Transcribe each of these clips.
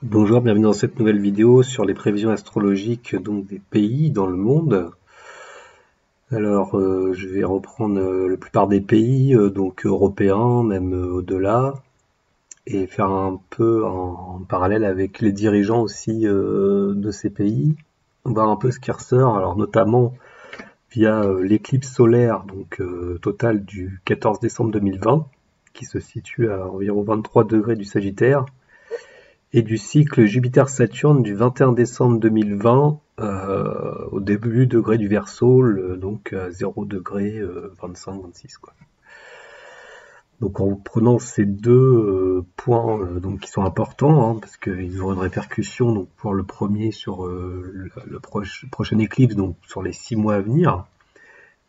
Bonjour, bienvenue dans cette nouvelle vidéo sur les prévisions astrologiques donc des pays dans le monde. Alors, je vais reprendre la plupart des pays, donc européens, même au-delà, et faire un peu en parallèle avec les dirigeants aussi de ces pays. On va voir un peu ce qui ressort, alors notamment via l'éclipse solaire donc totale du 14 décembre 2020, qui se situe à environ 23 degrés du Sagittaire, et du cycle Jupiter-Saturne du 21 décembre 2020 au début degré du Verseau, donc à 0 degré 25-26 quoi. Donc en prenant ces deux points donc qui sont importants parce qu'ils auront une répercussion donc pour le premier sur le prochaine éclipse donc sur les 6 mois à venir,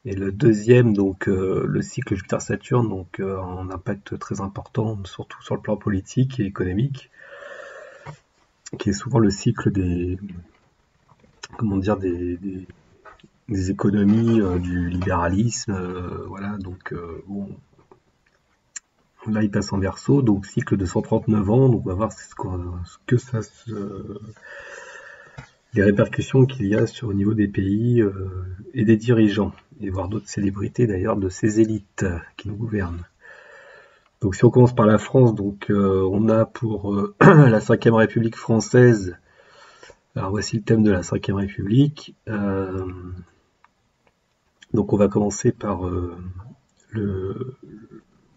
et le deuxième donc le cycle Jupiter-Saturne donc un impact très important surtout sur le plan politique et économique, qui est souvent le cycle des comment dire des économies du libéralisme, voilà. Donc bon, là il passe en Verseau, donc cycle de 139 ans, donc on va voir les répercussions qu'il y a sur au niveau des pays et des dirigeants, et voir d'autres célébrités d'ailleurs de ces élites qui nous gouvernent. Donc si on commence par la France, donc on a pour la 5e République française. Alors voici le thème de la 5e République. Donc on va commencer par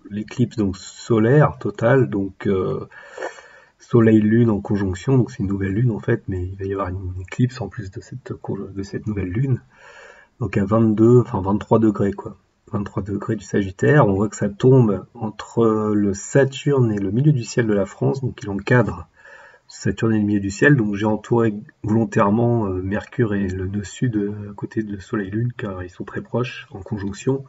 l'éclicse donc solaire totale, donc Soleil-Lune en conjonction, donc c'est une nouvelle lune en fait, mais il va y avoir une éclipse en plus de cette nouvelle lune, donc à 23 degrés quoi. 23 degrés du Sagittaire, on voit que ça tombe entre le Saturne et le milieu du ciel de la France, donc il encadre Saturne est le milieu du ciel, donc j'ai entouré volontairement Mercure et le nœud sud à côté de Soleil-Lune, car ils sont très proches, en conjonction.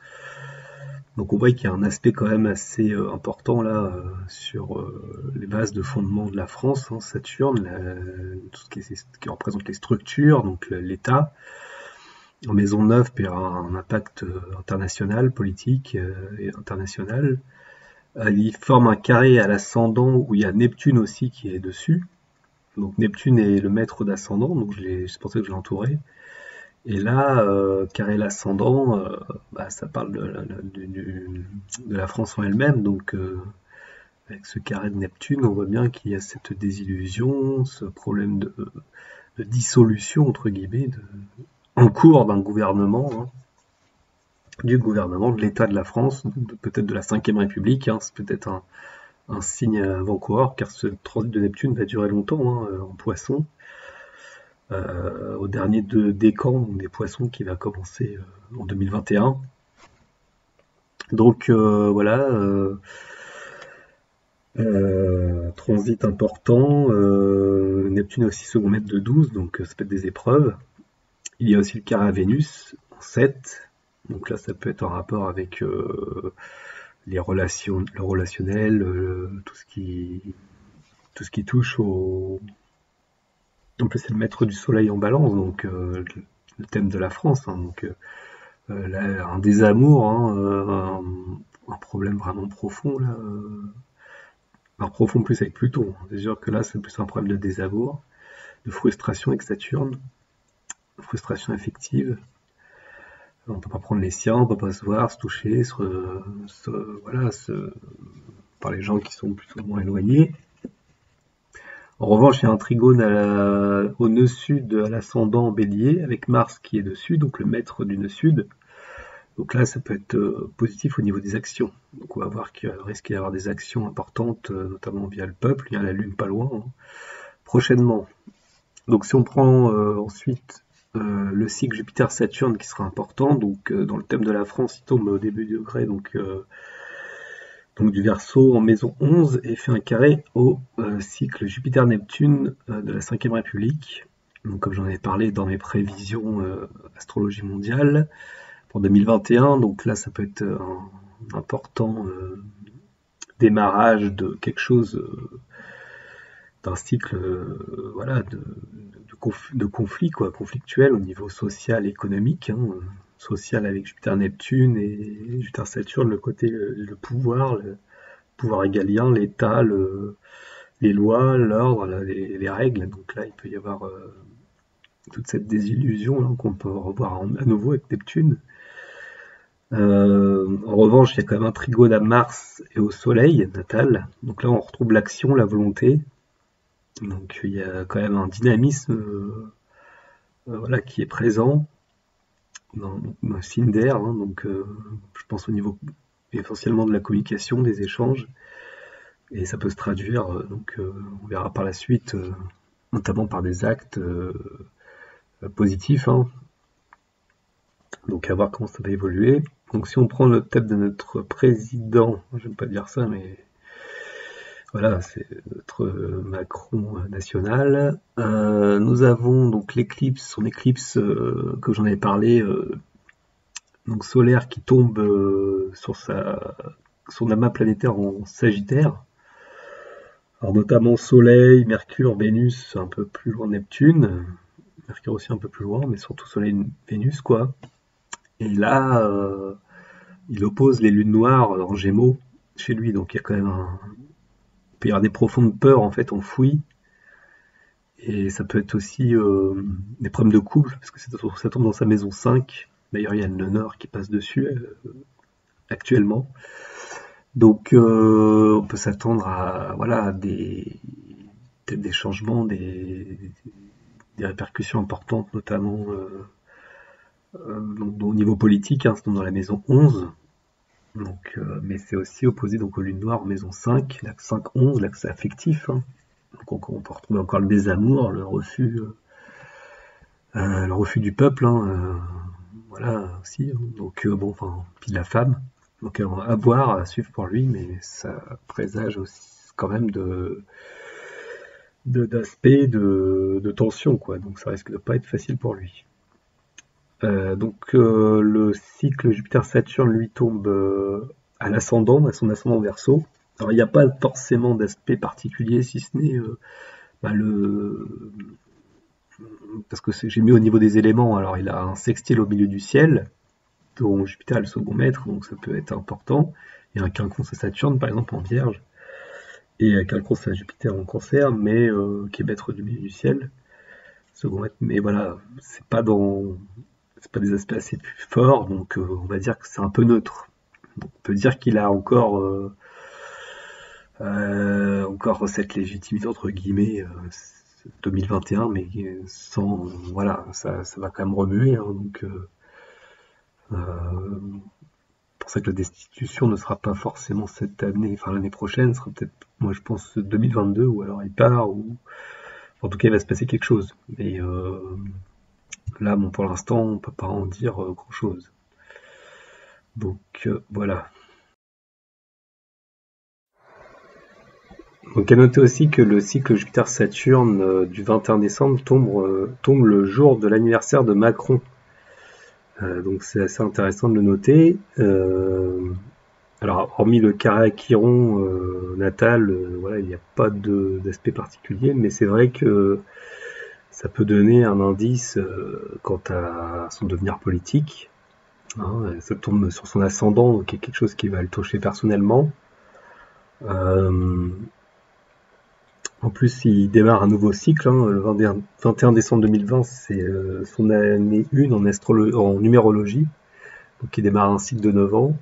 Donc on voit qu'il y a un aspect quand même assez important là sur les bases de fondement de la France, Saturne, tout ce qui représente les structures, donc l'État. En maison 9 perd un impact international, politique et international. Il forme un carré à l'ascendant où il y a Neptune aussi qui est dessus. Donc Neptune est le maître d'ascendant, donc c'est pour ça que je l'ai entouré. Et là, carré l'ascendant, ça parle de la France en elle-même. Donc avec ce carré de Neptune, on voit bien qu'il y a cette désillusion, ce problème de dissolution, entre guillemets, en cours d'un gouvernement, du gouvernement, de l'État de la France, peut-être de la 5e République. C'est peut-être un signe avant-coureur, car ce transit de Neptune va durer longtemps en Poisson, au dernier décan des Poissons qui va commencer en 2021. Donc voilà, transit important. Neptune est aussi second maître de 12, donc ça peut être des épreuves. Il y a aussi le carré à Vénus en 7, donc là ça peut être en rapport avec les relations, le relationnel, tout ce qui touche au... En plus c'est le maître du soleil en balance, donc le thème de la France, donc là, un désamour, un problème vraiment profond là, alors profond plus avec Pluton. C'est sûr que là c'est plus un problème de désamour, de frustration avec Saturne, frustration affective. On peut pas prendre les siens, on peut pas se voir, se toucher, par les gens qui sont plus ou moins éloignés. En revanche, il y a un trigone au nœud sud à l'ascendant Bélier, avec Mars qui est dessus, donc le maître du nœud sud. Donc là, ça peut être positif au niveau des actions. Donc on va voir qu'il risque d'y avoir des actions importantes, notamment via le peuple. Il y a la Lune pas loin, prochainement. Donc si on prend ensuite le cycle Jupiter-Saturne qui sera important, donc dans le thème de la France, il tombe au début du degré, donc du Verseau en maison 11, et fait un carré au cycle Jupiter-Neptune de la 5e République. Donc comme j'en ai parlé dans mes prévisions astrologie mondiale pour 2021, donc là ça peut être un important démarrage de quelque chose, d'un cycle voilà, de conflit, conflictuel au niveau social, économique, social avec Jupiter-Neptune et Jupiter-Saturne, le côté le pouvoir régalien, l'État, les lois, l'ordre, les règles. Donc là, il peut y avoir toute cette désillusion là, qu'on peut revoir à nouveau avec Neptune. En revanche, il y a quand même un trigone à Mars et au Soleil natal. Donc là, on retrouve l'action, la volonté. Donc il y a quand même un dynamisme voilà, qui est présent dans le signe d'air. Hein. Donc je pense au niveau essentiellement de la communication, des échanges. Et ça peut se traduire, on verra par la suite, notamment par des actes positifs. Hein. Donc à voir comment ça va évoluer. Donc si on prend le thème de notre président, j'aime pas dire ça, mais voilà, c'est notre Macron national. Nous avons donc l'éclipse, son éclipse que j'en avais parlé, donc solaire qui tombe sur son amas planétaire en Sagittaire. Alors notamment Soleil, Mercure, Vénus, un peu plus loin Neptune, Mercure aussi un peu plus loin, mais surtout Soleil, Vénus quoi. Et là, il oppose les lunes noires en Gémeaux chez lui, donc il y a quand même il peut y avoir des profondes peurs en fait enfouies, et ça peut être aussi des problèmes de couple, parce que ça tombe dans sa maison 5. D'ailleurs, il y a le Nord qui passe dessus actuellement. Donc on peut s'attendre à voilà peut-être des changements, des répercussions importantes, notamment au niveau politique, hein, c'est dans la maison 11. Donc, mais c'est aussi opposé donc aux lunes noires en maison 5, l'axe 5-11, l'axe affectif. Hein. Donc on peut retrouver encore le désamour, le refus du peuple, hein, voilà aussi. Hein. Donc bon, enfin, puis la femme. Donc à voir, à suivre pour lui, mais ça présage aussi quand même d'aspect de tension, quoi. Donc ça risque de pas être facile pour lui. Donc le cycle Jupiter-Saturne lui tombe à l'ascendant, à son ascendant Verseau. Alors il n'y a pas forcément d'aspect particulier, si ce n'est parce que j'ai mis au niveau des éléments. Alors il a un sextile au milieu du ciel, dont Jupiter est le second maître, donc ça peut être important. Il y a un quinconce à Saturne, par exemple, en Vierge, et un quinconce à Jupiter en Cancer, mais qui est maître du milieu du ciel, second maître. Mais voilà, c'est pas des aspects assez forts, donc on va dire que c'est un peu neutre. Donc, on peut dire qu'il a encore cette légitimité entre guillemets 2021, mais sans voilà, ça va quand même remuer. Hein, donc pour ça que la destitution ne sera pas forcément cette année, enfin l'année prochaine, sera peut-être, moi je pense 2022, ou alors il part, ou en tout cas il va se passer quelque chose. Mais là, bon, pour l'instant, on peut pas en dire grand-chose. Donc voilà. Donc à noter aussi que le cycle Jupiter-Saturne du 21 décembre tombe le jour de l'anniversaire de Macron. Donc c'est assez intéressant de le noter. Alors hormis le carré Chiron natal, voilà, il n'y a pas d'aspect particulier, mais c'est vrai que ça peut donner un indice quant à son devenir politique. Hein, ça tombe sur son ascendant, donc il y a quelque chose qui va le toucher personnellement. En plus, il démarre un nouveau cycle. Hein, le 21 décembre 2020, c'est son année 1 en numérologie. Donc il démarre un cycle de 9 ans.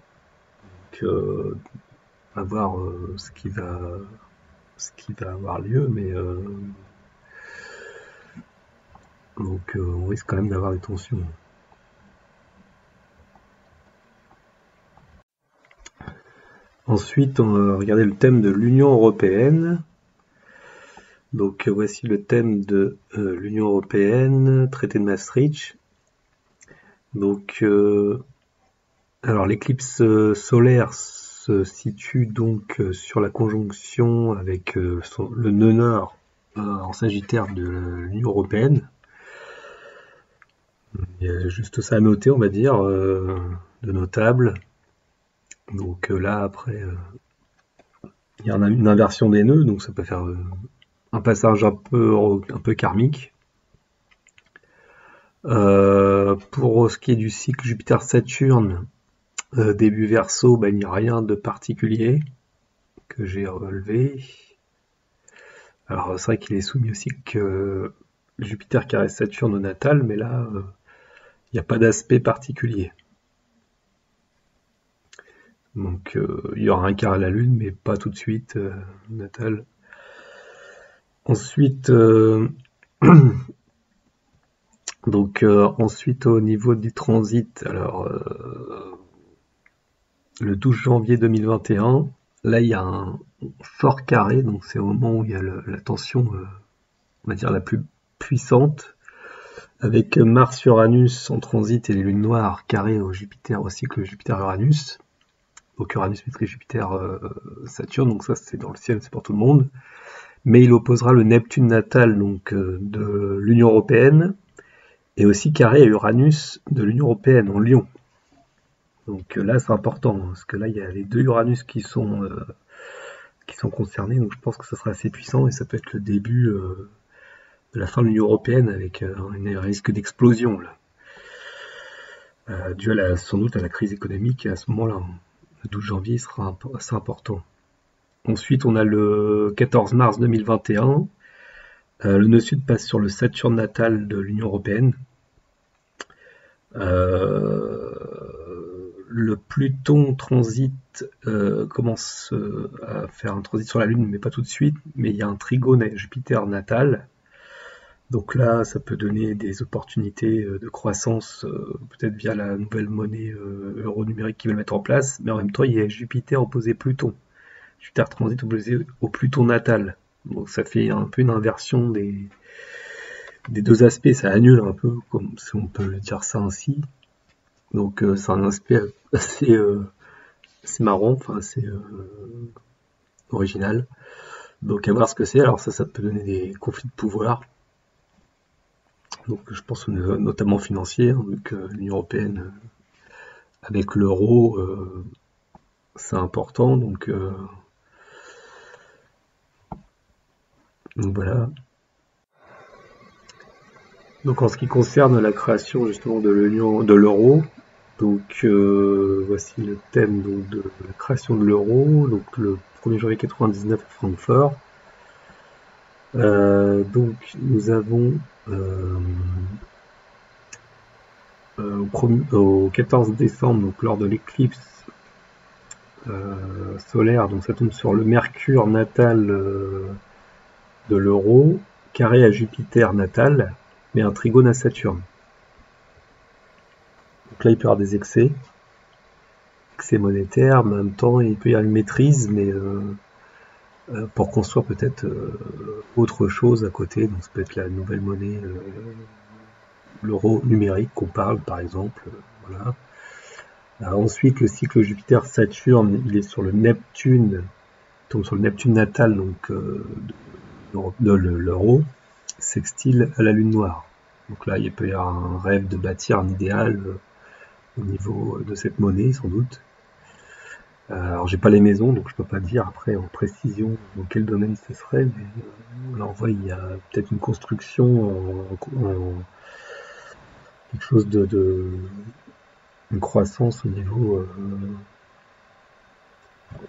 Donc à voir ce qui va avoir lieu, mais donc on risque quand même d'avoir des tensions. Ensuite, on va regarder le thème de l'Union européenne. Donc voici le thème de l'Union européenne, traité de Maastricht. Donc alors l'éclipse solaire se situe donc sur la conjonction avec le nœud nord en Sagittaire de l'Union européenne. Il y a juste ça à noter, on va dire, de notable. Donc là après, il y a une inversion des nœuds, donc ça peut faire un passage un peu karmique. Pour ce qui est du cycle Jupiter-Saturne, début Verseau, il n'y a rien de particulier que j'ai relevé. Alors c'est vrai qu'il est soumis aussi que Jupiter carré Saturne au natal, mais là, il n'y a pas d'aspect particulier. Donc il y aura un quart à la Lune, mais pas tout de suite natal. Ensuite, ensuite au niveau du transit, alors le 12 janvier 2021, là il y a un fort carré, donc c'est au moment où il y a la tension, on va dire la plus puissante, avec Mars-Uranus en transit et les lunes noires carrées au Jupiter au cycle Jupiter-Uranus. Donc Uranus maîtrise Jupiter-Saturne, donc ça c'est dans le ciel, c'est pour tout le monde. Mais il opposera le Neptune natal donc de l'Union Européenne et aussi carré à Uranus de l'Union Européenne en Lion. Donc là c'est important, parce que là il y a les deux Uranus qui sont concernés, donc je pense que ça sera assez puissant et ça peut être le début de la fin de l'Union Européenne avec un risque d'explosion là. Dû sans doute à la crise économique à ce moment-là. Le 12 janvier sera assez important. Ensuite, on a le 14 mars 2021. Le nœud sud passe sur le Saturne natal de l'Union Européenne. Le Pluton transite commence à faire un transit sur la Lune, mais pas tout de suite. Mais il y a un trigone à Jupiter natal. Donc là, ça peut donner des opportunités de croissance, peut-être via la nouvelle monnaie euro numérique qu'ils veulent mettre en place. Mais en même temps, il y a Jupiter opposé Pluton. Jupiter transit opposé au Pluton natal. Donc ça fait un peu une inversion des deux aspects, ça annule un peu, comme si on peut dire ça ainsi. Donc c'est un aspect assez marrant, enfin assez original. Donc à voir ce que c'est. Alors ça peut donner des conflits de pouvoir. Donc je pense notamment financiers, hein, vu que l'Union Européenne avec l'euro c'est important, donc voilà. Donc en ce qui concerne la création justement de l'euro, donc voici le thème donc, de la création de l'euro, donc le 1er janvier 99 à Francfort. Donc nous avons au 14 décembre, donc lors de l'éclipse solaire, donc ça tombe sur le Mercure natal de l'euro, carré à Jupiter natal, mais un trigone à Saturne. Donc là il peut y avoir des excès monétaires, mais en même temps il peut y avoir une maîtrise, mais pour construire peut-être autre chose à côté, donc ça peut être la nouvelle monnaie, l'euro numérique qu'on parle par exemple, voilà. Alors ensuite le cycle Jupiter-Saturne, il est sur le Neptune, tombe sur le Neptune natal donc de l'euro, sextile à la lune noire. Donc là il peut y avoir un rêve de bâtir un idéal au niveau de cette monnaie sans doute. Alors j'ai pas les maisons, donc je peux pas dire après en précision dans quel domaine ce serait, mais là on voit il y a peut-être une construction en quelque chose de une croissance au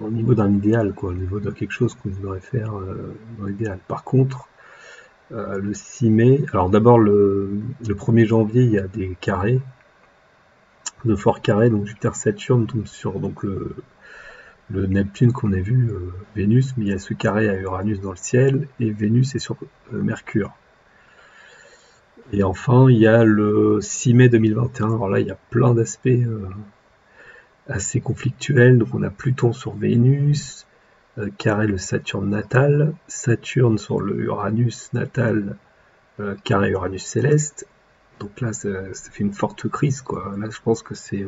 niveau d'un idéal, quoi, au niveau de quelque chose qu'on voudrait faire dans l'idéal. Par contre, le 6 mai, alors d'abord le 1er janvier il y a des carrés, de forts carrés, donc Jupiter-Saturne tombe sur donc le Neptune qu'on a vu, Vénus, mais il y a ce carré à Uranus dans le ciel, et Vénus est sur Mercure. Et enfin, il y a le 6 mai 2021, alors là, il y a plein d'aspects assez conflictuels, donc on a Pluton sur Vénus, carré le Saturne natal, Saturne sur le Uranus natal, carré Uranus céleste, donc là, ça fait une forte crise, quoi. Là, je pense que c'est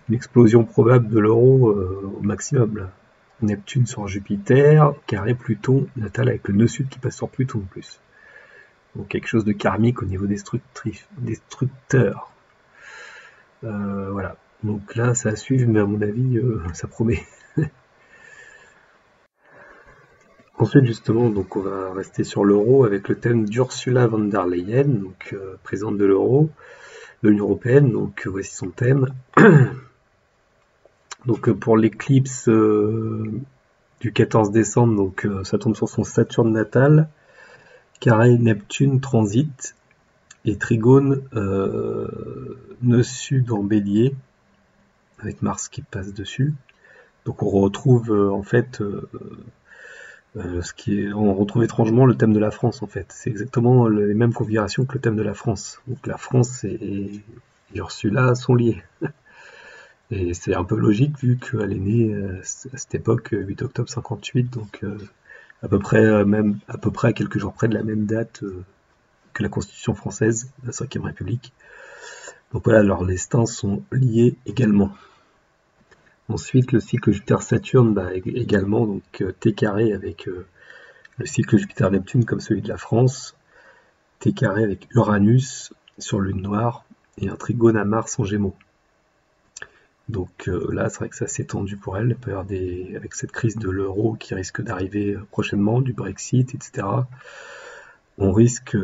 une explosion probable de l'euro au maximum là. Neptune sur Jupiter, carré Pluton natal avec le nœud sud qui passe sur Pluton en plus. Donc quelque chose de karmique au niveau destructeur. Voilà. Donc là, ça à suivre, mais à mon avis, ça promet. Ensuite, justement, donc on va rester sur l'euro avec le thème d'Ursula von der Leyen, donc présidente de l'euro, de l'Union Européenne. Donc voici son thème. Donc pour l'éclipse du du 14 décembre, donc ça tombe sur son Saturne natal, carré Neptune transit, et trigone nœud sud en bélier, avec Mars qui passe dessus. Donc on retrouve en fait on retrouve étrangement le thème de la France en fait. C'est exactement les mêmes configurations que le thème de la France. Donc la France et Ursula sont liés. Et c'est un peu logique vu qu'elle est née à cette époque, 8 octobre 58, donc à peu près à quelques jours près de la même date que la Constitution française, la 5e République. Donc voilà, leurs destins sont liés également. Ensuite, le cycle Jupiter-Saturne, également, donc T carré avec le cycle Jupiter-Neptune comme celui de la France, T carré avec Uranus sur Lune noire, et un trigone à Mars en Gémeaux. Donc là, c'est vrai que ça s'est tendu pour elle. Il peut y avoir avec cette crise de l'euro qui risque d'arriver prochainement, du Brexit, etc. On risque,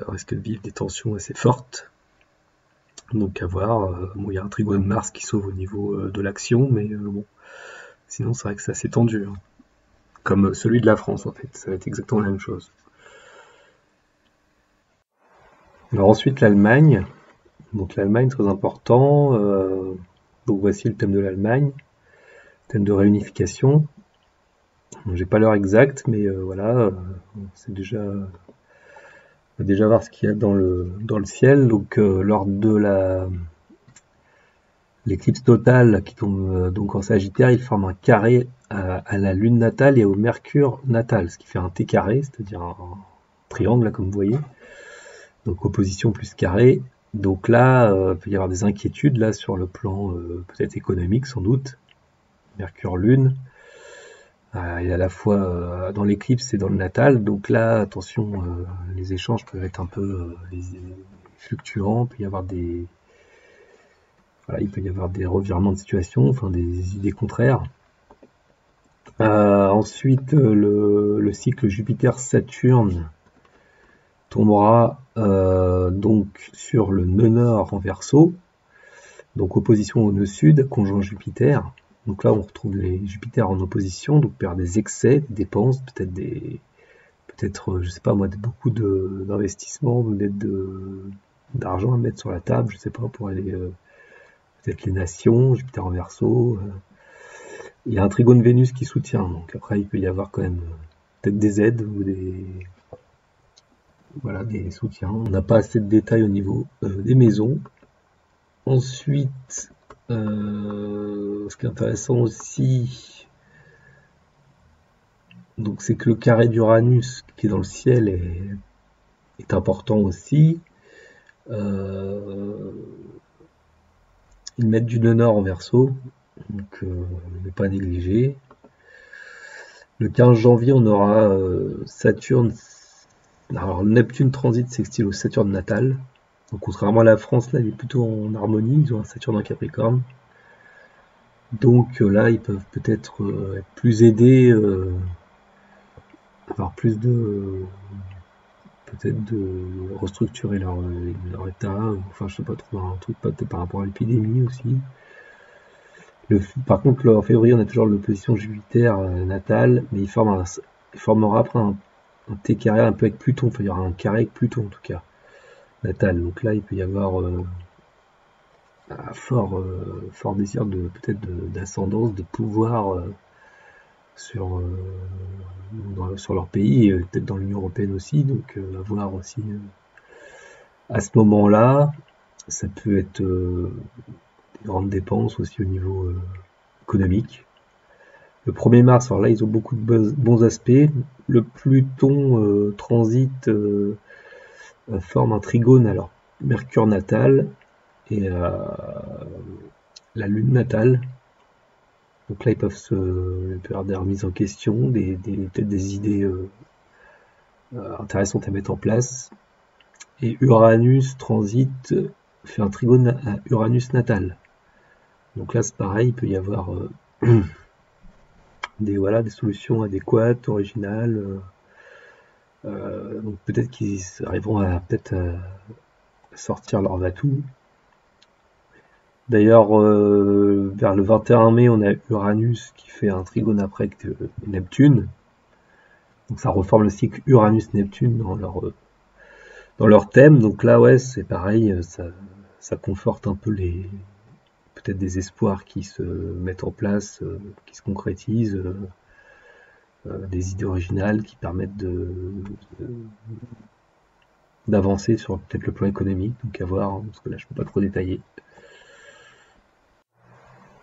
risque de vivre des tensions assez fortes. Donc à voir. Il y a un trigone Mars qui sauve au niveau de l'action, mais bon. Sinon, c'est vrai que ça s'est tendu. Hein. Comme celui de la France, en fait. Ça va être exactement la même chose. Alors ensuite, l'Allemagne. Donc l'Allemagne, très important. Donc voici le thème de l'Allemagne. Thème de réunification. J'ai pas l'heure exacte, mais voilà, c'est déjà, on va déjà voir ce qu'il y a dans le ciel. Donc lors de l'éclipse totale qui tombe donc en Sagittaire, il forme un carré à la Lune natale et au Mercure natal, ce qui fait un T carré, c'est-à-dire un triangle là, comme vous voyez. Donc opposition plus carré. Donc là, il peut y avoir des inquiétudes là sur le plan peut-être économique sans doute. Mercure-Lune. Et à la fois dans l'éclipse et dans le natal, donc là, attention, les échanges peuvent être un peu fluctuants, il peut y avoir des revirements de situation, enfin des idées contraires. Ensuite, le cycle Jupiter-Saturne tombera donc sur le nœud nord en Verseau, donc opposition au nœud sud, conjoint Jupiter. Donc là, on retrouve les Jupiter en opposition, donc perd des excès, des dépenses, peut-être, je sais pas moi, beaucoup d'investissements, d'argent à mettre sur la table, je sais pas, pour aller peut-être les nations, Jupiter en Verseau. Il y a un trigone Vénus qui soutient, donc après il peut y avoir quand même peut-être des aides ou des soutiens. On n'a pas assez de détails au niveau des maisons. Ensuite, ce qui est intéressant aussi, donc c'est que le carré d'Uranus qui est dans le ciel est important aussi. Ils mettent du nœud nord en Verseau, donc ne pas négliger. Le 15 janvier, on aura Saturne. Alors Neptune transit sextile au Saturne natal. Donc contrairement à la France, là, il est plutôt en harmonie. Ils ont un Saturne en Capricorne. Donc là, ils peuvent peut-être être plus aidés, avoir plus peut-être de restructurer leur état. Enfin, je sais pas trop, un truc par rapport à l'épidémie aussi. Par contre, en février, on a toujours l'opposition Jupiter natale, mais il formera après un T carré un peu avec Pluton. Enfin, il y aura un carré avec Pluton en tout cas, natal. Donc là, il peut y avoir un fort désir peut-être d'ascendance, de pouvoir sur leur pays, et peut-être dans l'Union européenne aussi. Donc à voir aussi à ce moment-là, ça peut être des grandes dépenses aussi au niveau économique. Le 1er mars, alors là, ils ont beaucoup de bons aspects. Le Pluton transit forme un trigone, alors Mercure natal et la Lune natale. Donc là, il peut y avoir des remises en question, peut-être des idées intéressantes à mettre en place. Et Uranus transit fait un trigone à Uranus natal. Donc là, c'est pareil, il peut y avoir des solutions adéquates, originales. Donc peut-être qu'ils arriveront à sortir leur va-tout. D'ailleurs, vers le 21 mai, on a Uranus qui fait un trigone après avec Neptune. Donc ça reforme le cycle Uranus-Neptune dans leur thème. Donc là, ouais, c'est pareil, ça conforte un peu peut-être des espoirs qui se mettent en place, qui se concrétisent, des idées originales qui permettent d'avancer sur peut-être le plan économique. Donc à voir, hein, parce que là, je peux pas trop détailler.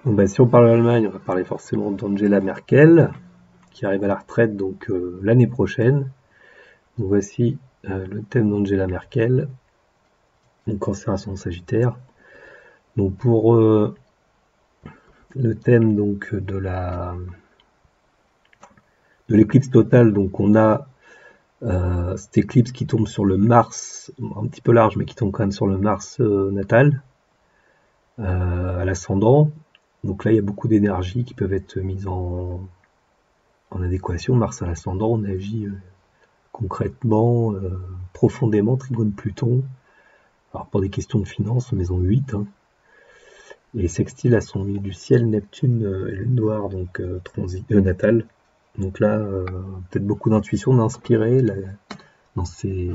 Donc, bah, si on parle d'Allemagne, on va parler forcément d'Angela Merkel, qui arrive à la retraite donc l'année prochaine. Donc voici le thème d'Angela Merkel, donc Cancer ascendant Sagittaire. Donc pour le thème donc de l'éclipse totale, donc on a cette éclipse qui tombe sur le Mars, un petit peu large, mais qui tombe quand même sur le Mars natal, à l'ascendant. Donc là, il y a beaucoup d'énergies qui peuvent être mises en adéquation. Mars à l'ascendant, on agit concrètement, profondément, trigone Pluton. Alors pour des questions de finances, maison 8, hein, et sextile à son milieu du ciel, Neptune et Lune Noire, donc natale. Donc là, peut-être beaucoup d'intuition, d'inspirer dans ces...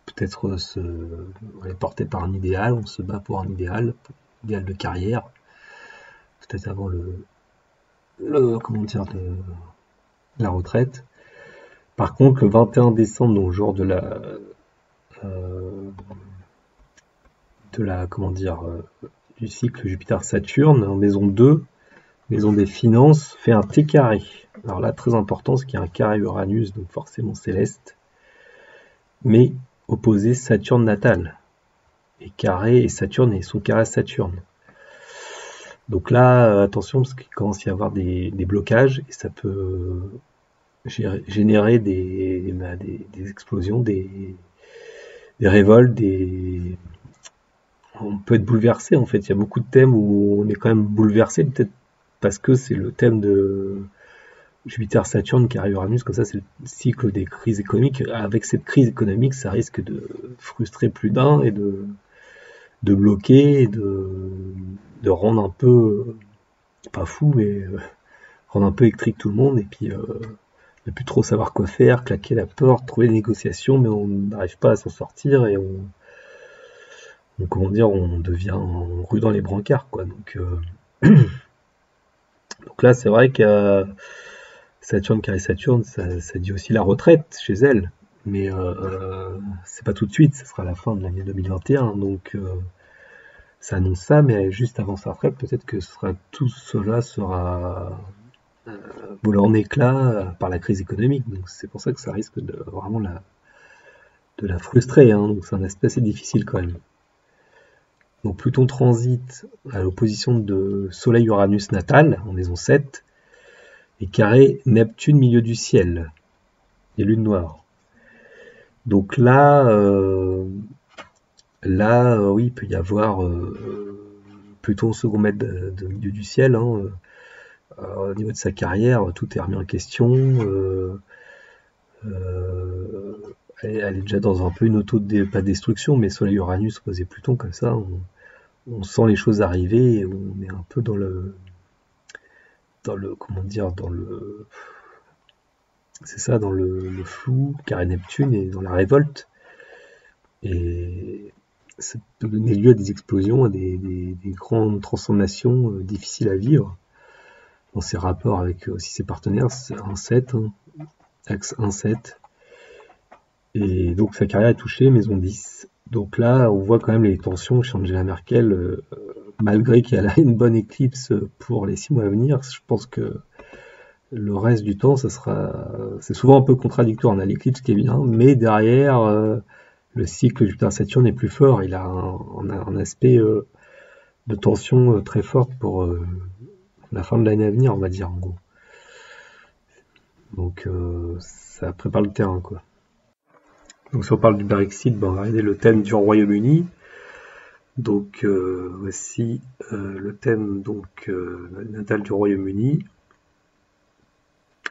Peut-être on est porté par un idéal, on se bat pour un idéal de carrière, peut-être avant comment dire, la retraite. Par contre, le 21 décembre, donc jour de comment dire, du cycle Jupiter-Saturne, en maison 2, maison des finances, fait un T carré. Alors là, très important, c'est qu'il y a un carré Uranus, donc forcément céleste, mais opposé Saturne natal. Et carré et Saturne et son carré Saturne. Donc là, attention, parce qu'il commence à y avoir des blocages, et ça peut générer des explosions, des révoltes, on peut être bouleversé en fait. Il y a beaucoup de thèmes où on est quand même bouleversé, peut-être parce que c'est le thème de Jupiter-Saturne qui arrive Uranus, comme ça c'est le cycle des crises économiques. Avec cette crise économique, ça risque de frustrer plus d'un et de bloquer, et de rendre un peu, pas fou, mais rendre un peu électrique tout le monde, et puis ne plus trop savoir quoi faire, claquer la porte, trouver des négociations, mais on n'arrive pas à s'en sortir, et comment dire, on devient rue dans les brancards, quoi. Donc là, c'est vrai que Saturne carré Saturne, ça dit aussi la retraite chez elle, mais c'est pas tout de suite, ce sera la fin de l'année 2021, donc ça annonce ça, mais juste avant sa retraite, peut-être que tout cela sera volé en éclats par la crise économique, donc c'est pour ça que ça risque de vraiment de la frustrer, hein, donc c'est un aspect assez difficile quand même. Donc Pluton transite à l'opposition de Soleil-Uranus natal, en maison 7, et carré Neptune milieu du ciel, et Lune noire. Donc là, oui, il peut y avoir Pluton au second mètre de milieu du ciel, hein, au niveau de sa carrière, tout est remis en question. Elle est déjà dans un peu une pas destruction, mais Soleil-Uranus opposé Pluton, comme ça, on sent les choses arriver, et on est un peu dans le comment dire, c'est ça, dans le flou, carré Neptune, et dans la révolte. Et ça peut donner lieu à des explosions, à des grandes transformations difficiles à vivre dans ses rapports avec aussi ses partenaires. C'est un 7, hein, axe 1-7. Et donc sa carrière est touchée, maison 10. Donc là, on voit quand même les tensions chez Angela Merkel, malgré qu'elle a une bonne éclipse pour les 6 mois à venir. Je pense que le reste du temps, c'est souvent un peu contradictoire. On a l'éclipse qui est bien, mais derrière, le cycle Jupiter-Saturne est plus fort. Il a un aspect de tension très forte pour la fin de l'année à venir, on va dire, en gros. Donc ça prépare le terrain, quoi. Donc si on parle du Brexit, on va regarder le thème du Royaume-Uni. Donc voici le thème natal du Royaume-Uni.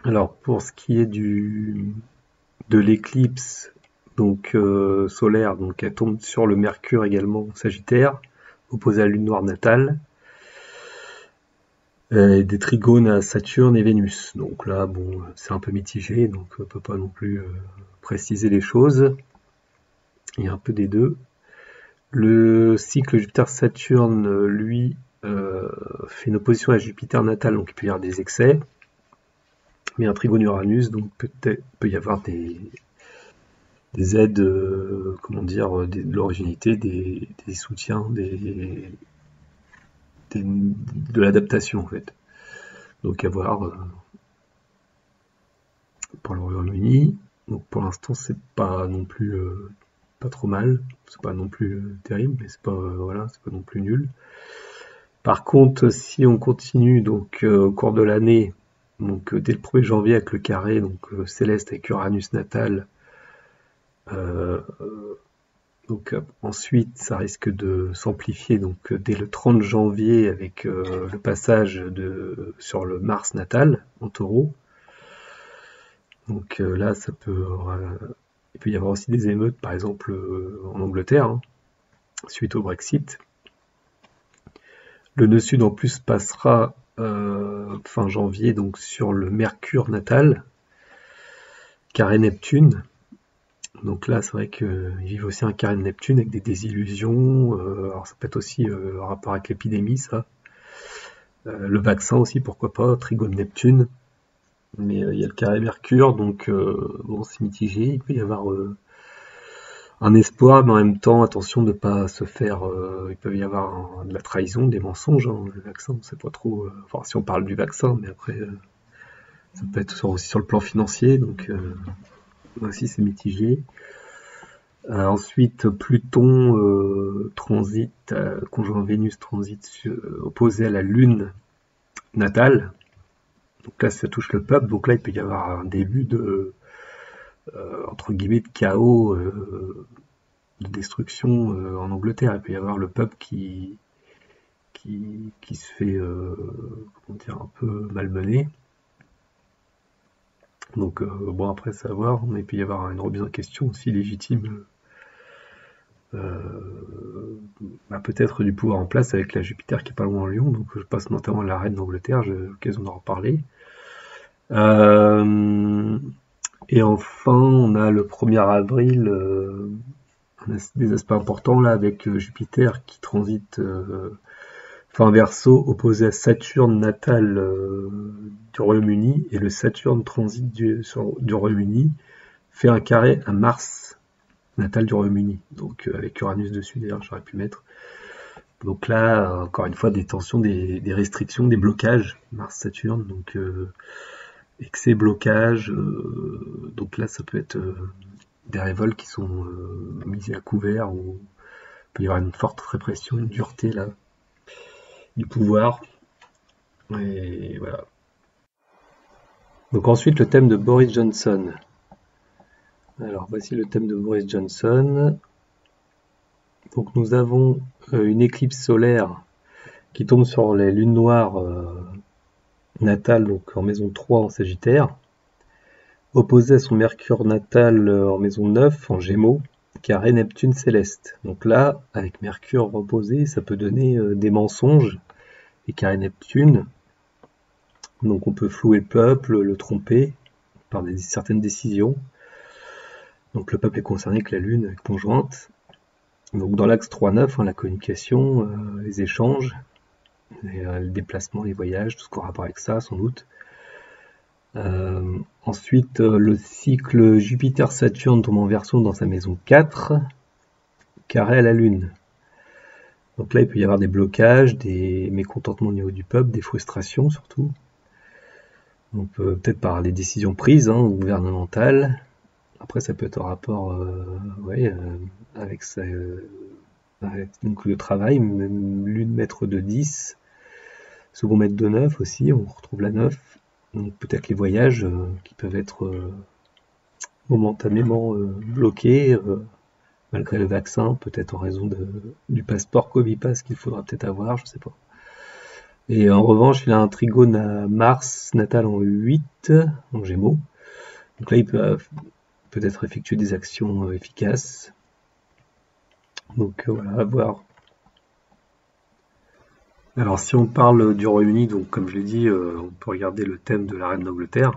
Alors pour ce qui est de l'éclipse donc solaire, donc elle tombe sur le Mercure également Sagittaire, opposé à la lune noire natale. Des trigones à Saturne et Vénus. Donc là, bon, c'est un peu mitigé, donc on peut pas non plus préciser les choses. Il y a un peu des deux. Le cycle Jupiter-Saturne, lui, fait une opposition à Jupiter natal, donc il peut y avoir des excès. Mais un trigone Uranus, donc peut-être peut y avoir des aides, comment dire, de l'originalité, des soutiens, de l'adaptation en fait. Donc à voir pour le Royaume-Uni. Donc pour l'instant c'est pas non plus pas trop mal, c'est pas non plus terrible, mais c'est pas voilà, c'est pas non plus nul. Par contre, si on continue donc au cours de l'année, donc dès le 1er janvier avec le carré, donc céleste avec Uranus natal, donc ensuite ça risque de s'amplifier donc dès le 30 janvier avec le passage sur le Mars natal en Taureau. Donc là ça peut il peut y avoir aussi des émeutes par exemple en Angleterre hein, suite au Brexit. Le nœud sud en plus passera fin janvier donc sur le Mercure natal, carré Neptune. Donc là, c'est vrai qu'ils vivent aussi un carré de Neptune avec des désillusions. Alors ça peut être aussi en rapport avec l'épidémie, ça. Le vaccin aussi, pourquoi pas, trigone Neptune. Mais il y a le carré Mercure, donc bon, c'est mitigé. Il peut y avoir un espoir, mais en même temps, attention de ne pas se faire... il peut y avoir de la trahison, des mensonges. Hein, le vaccin, on sait pas trop... enfin, si on parle du vaccin, mais après, ça peut être aussi sur le plan financier, donc aussi c'est mitigé. Ensuite, Pluton transite, conjoint Vénus transite opposé à la Lune natale. Donc là, ça touche le peuple. Donc là, il peut y avoir un début de, entre guillemets, de chaos, de destruction en Angleterre. Il peut y avoir le peuple qui se fait, comment dire, un peu malmené. Donc bon, après, ça va voir. Mais il peut y avoir une remise en question aussi légitime. Peut-être du pouvoir en place avec la Jupiter qui est pas loin en Lion, donc je passe notamment à la reine d'Angleterre, j'ai l'occasion d'en reparler. Et enfin, on a le 1er avril, on a des aspects importants là avec Jupiter qui transite fin Verseau opposé à Saturne natal du Royaume-Uni, et le Saturne transit du Royaume-Uni fait un carré à Mars natal du Royaume-Uni, donc avec Uranus dessus d'ailleurs j'aurais pu mettre. Donc là, encore une fois, des tensions, des restrictions, des blocages, Mars-Saturne, donc excès, blocage, donc là ça peut être des révoltes qui sont mises à couvert, ou il peut y avoir une forte répression, une dureté là, du pouvoir, et voilà. Donc ensuite le thème de Boris Johnson. Alors voici le thème de Boris Johnson. Donc nous avons une éclipse solaire qui tombe sur les lunes noires natales, donc en maison 3 en Sagittaire, opposée à son Mercure natal en maison 9 en Gémeaux, carré Neptune céleste. Donc là, avec Mercure opposé, ça peut donner des mensonges, et carré Neptune, donc on peut flouer le peuple, le tromper par certaines décisions. Donc le peuple est concerné que la Lune est conjointe. Donc dans l'axe 3-9, la communication, les échanges, les déplacements, les voyages, tout ce qu'on a rapport avec ça sans doute. Ensuite, le cycle Jupiter-Saturne tombe en Verseau dans sa maison 4, carré à la Lune. Donc là, il peut y avoir des blocages, des mécontentements au niveau du peuple, des frustrations surtout. Donc peut-être par les décisions prises gouvernementales. Après, ça peut être en rapport avec donc le travail, même Lune maître de 10, second maître de 9 aussi, on retrouve la 9. Donc peut-être les voyages qui peuvent être momentanément bloqués, malgré le vaccin, peut-être en raison du passeport Covipass qu'il faudra peut-être avoir, je sais pas. Et en revanche, il a un trigone à Mars natal en 8, en Gémeaux. Donc là, il peut peut-être effectuer des actions efficaces. Donc voilà, à voir. Alors si on parle du Royaume-Uni, donc comme je l'ai dit, on peut regarder le thème de la reine d'Angleterre,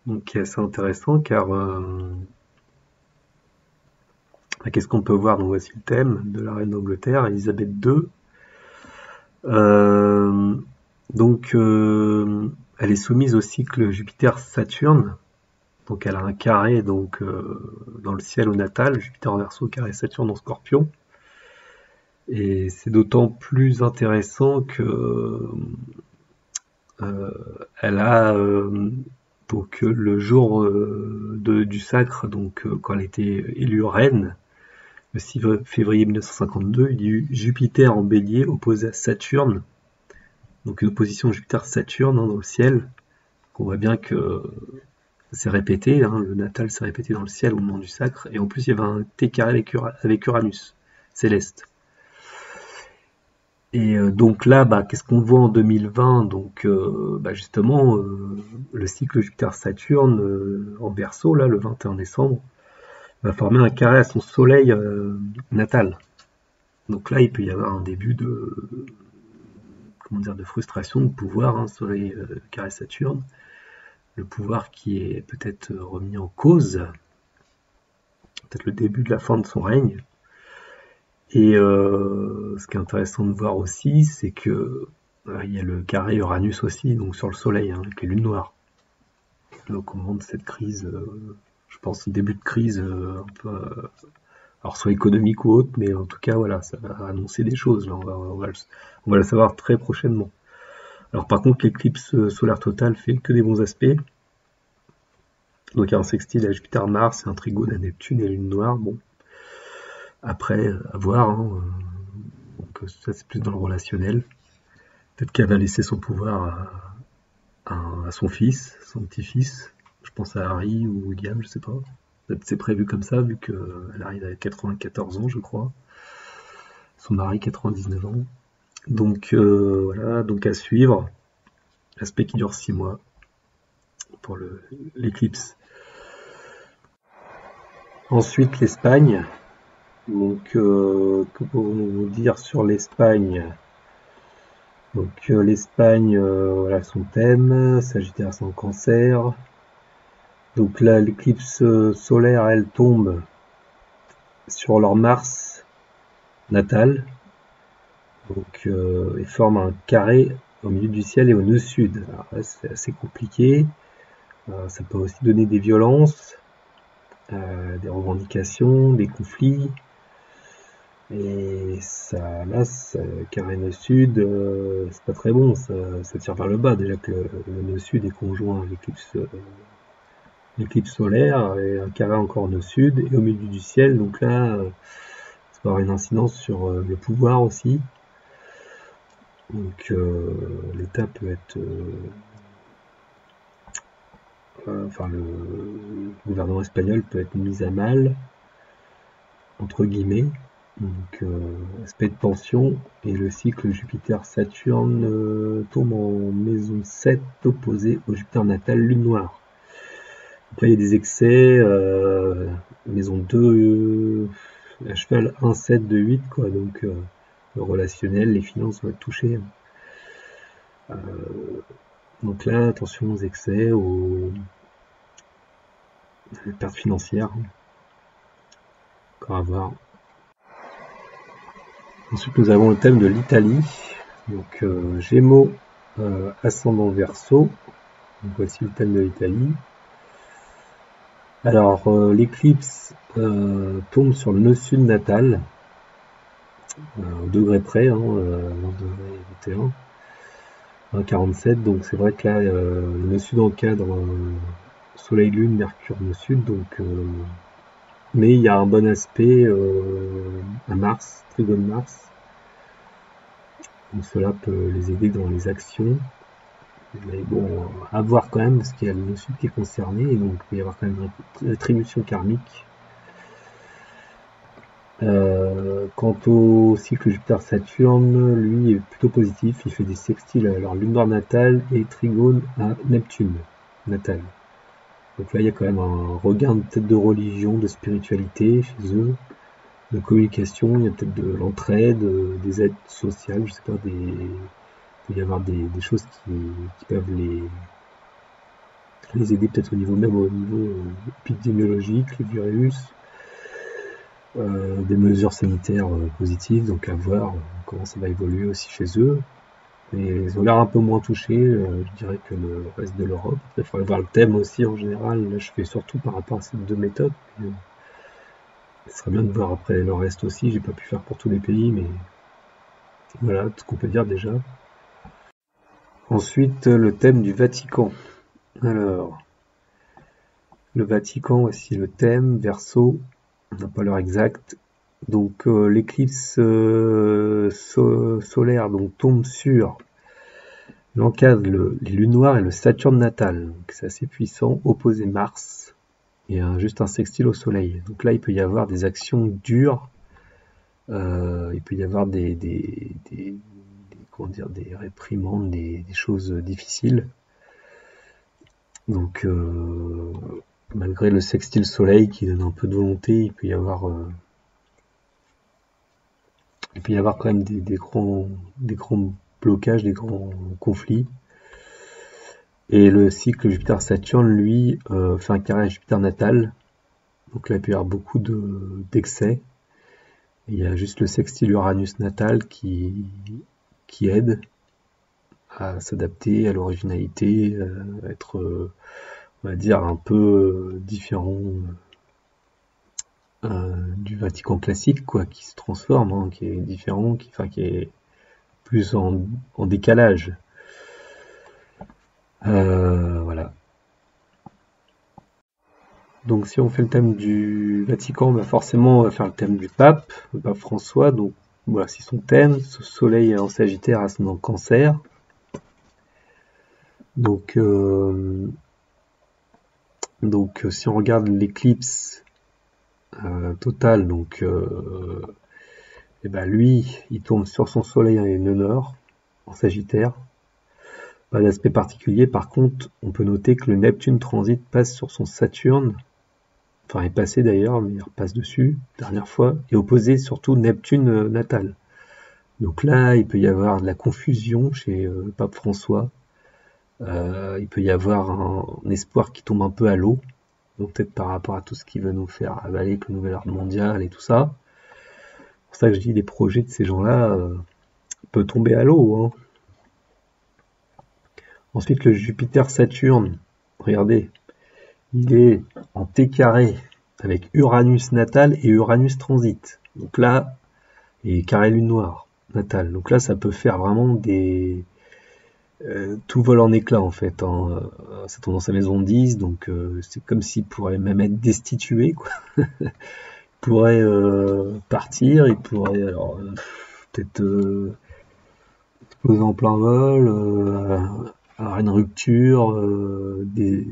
donc qui est assez intéressant car qu'est-ce qu'on peut voir? Donc voici le thème de la reine d'Angleterre, Elisabeth II. Donc elle est soumise au cycle Jupiter-Saturne. Donc elle a un carré donc dans le ciel au natal, Jupiter en Verseau, carré Saturne en Scorpion. Et c'est d'autant plus intéressant que elle a donc le jour du sacre, donc quand elle était élue reine, le 6 février 1952, il y a eu Jupiter en bélier opposé à Saturne, donc une opposition Jupiter-Saturne dans le ciel. Donc on voit bien que c'est répété, le natal s'est répété dans le ciel au moment du sacre, et en plus il y avait un T carré avec Uranus, céleste. Et donc là, qu'est-ce qu'on voit en 2020? Donc justement, le cycle Jupiter-Saturne en Verseau, là, le 21 décembre, va former un carré à son soleil natal. Donc là, il peut y avoir un début de frustration de pouvoir, soleil carré Saturne, le pouvoir qui est peut-être remis en cause, peut-être le début de la fin de son règne. Et ce qui est intéressant de voir aussi, c'est que il y a le carré Uranus aussi, donc sur le soleil, avec les lunes noires. Donc on montre cette crise, je pense, début de crise un peu, alors soit économique ou autre, mais en tout cas voilà, ça va annoncer des choses. Là, on va le savoir très prochainement. Alors par contre, l'éclipse solaire totale fait que des bons aspects. Donc il y a un sextile à Jupiter, Mars, et un trigone à Neptune et Lune noire. Bon, après, à voir. Donc ça c'est plus dans le relationnel. Peut-être qu'elle va laisser son pouvoir à son fils, son petit-fils. Je pense à Harry ou William, je sais pas. Peut-être c'est prévu comme ça, vu qu'elle arrive à 94 ans, je crois. Son mari, 99 ans. Donc voilà, donc à suivre. Aspect qui dure 6 mois pour l'éclipse. Ensuite, l'Espagne. Donc, que pouvons-nous dire sur l'Espagne? Donc, l'Espagne, voilà son thème, Sagittaire en Cancer. Donc là, l'éclipse solaire, elle tombe sur leur Mars natal. Donc, il forme un carré au milieu du ciel et au nœud sud. Alors là, c'est assez compliqué. Ça peut aussi donner des violences, des revendications, des conflits. Et ça, là, carré nœud sud, c'est pas très bon, ça tire vers le bas. Déjà que le nœud sud est conjoint à l'éclipse solaire, et un carré encore nœud sud, et au milieu du ciel, donc là, ça peut avoir une incidence sur le pouvoir aussi. Donc l'État peut être... enfin, le gouvernement espagnol peut être mis à mal, entre guillemets. Donc aspect de tension, et le cycle Jupiter-Saturne tombe en maison 7 opposé au Jupiter natal Lune noire. Donc là il y a des excès, maison 2, à cheval 1, 7, 2, 8 quoi, donc le relationnel, les finances vont être touchées. Donc là attention aux excès, aux pertes financières, encore à voir. Ensuite, nous avons le thème de l'Italie. Donc, Gémeaux, ascendant Verseau. Donc, voici le thème de l'Italie. Alors, l'éclipse tombe sur le nœud sud natal, au degré près, 20 degrés 21, 1,47. Donc, c'est vrai que là, le nœud sud encadre Soleil, Lune, Mercure, nœud sud. Donc, mais il y a un bon aspect à Mars, trigone Mars. Donc cela peut les aider dans les actions. Mais bon, à voir quand même, parce qu'il y a le nœud sud qui est concerné, et donc il peut y avoir quand même une rétribution karmique. Quant au cycle Jupiter-Saturne, lui est plutôt positif, il fait des sextiles à leur lune noire natale et trigone à Neptune natale. Donc là il y a quand même un regain peut-être de religion, de spiritualité chez eux, de communication, il y a peut-être de l'entraide, des aides sociales, je sais pas, il peut y avoir des choses qui peuvent les aider peut-être au niveau épidémiologique, les virus, des mesures sanitaires positives, donc à voir comment ça va évoluer aussi chez eux. Mais ils ont l'air un peu moins touchés, je dirais, que le reste de l'Europe. Il faudrait voir le thème aussi en général. Là, je fais surtout par rapport à ces deux méthodes. Ce serait bien de voir après le reste aussi. J'ai pas pu faire pour tous les pays, mais voilà ce qu'on peut dire déjà. Ensuite, le thème du Vatican. Alors, le Vatican, voici le thème, Verseau, on n'a pas l'heure exacte. Donc l'éclipse solaire donc, tombe sur l'encadre, les lunes noires et le Saturne natal. Donc c'est assez puissant, opposé Mars, et juste un sextile au Soleil. Donc là, il peut y avoir des actions dures, il peut y avoir comment dire, des réprimandes, des choses difficiles. Donc malgré le sextile Soleil qui donne un peu de volonté, il peut y avoir quand même des grands blocages, des grands conflits. Et le cycle Jupiter-Saturne, lui, fait un carré à Jupiter natal. Donc là, il peut y avoir beaucoup d'excès. Il y a juste le sextile Uranus natal qui aide à s'adapter à l'originalité, à être, on va dire, un peu différent du Vatican classique, quoi, qui se transforme, hein, qui est différent, qui est plus en décalage. Voilà. Donc si on fait le thème du Vatican, bah forcément on va faire le thème du pape François. Donc voilà, c'est son thème. Ce soleil en Sagittaire, ascendant Cancer. Donc si on regarde l'éclipse totale, donc et ben lui, il tombe sur son soleil en nœud nord, en Sagittaire. Pas d'aspect particulier. Par contre, on peut noter que le Neptune transit passe sur son Saturne. Enfin, est passé d'ailleurs, mais il repasse dessus, dernière fois, et opposé surtout Neptune natal. Donc là, il peut y avoir de la confusion chez le pape François. Il peut y avoir un espoir qui tombe un peu à l'eau, donc peut-être par rapport à tout ce qui va nous faire avaler avec le nouvel ordre mondial et tout ça. C'est pour ça que je dis les projets de ces gens-là peuvent tomber à l'eau. Hein. Ensuite, le Jupiter-Saturne, regardez, il est en T carré avec Uranus natal et Uranus transit. Donc là, et carré lune noire natal. Donc là, ça peut faire vraiment tout vole en éclats en fait. Hein. Ça tombe dans sa maison 10, donc c'est comme s'il pourrait même être destitué, quoi. Il pourrait partir, il pourrait alors peut-être exploser en plein vol, avoir une rupture,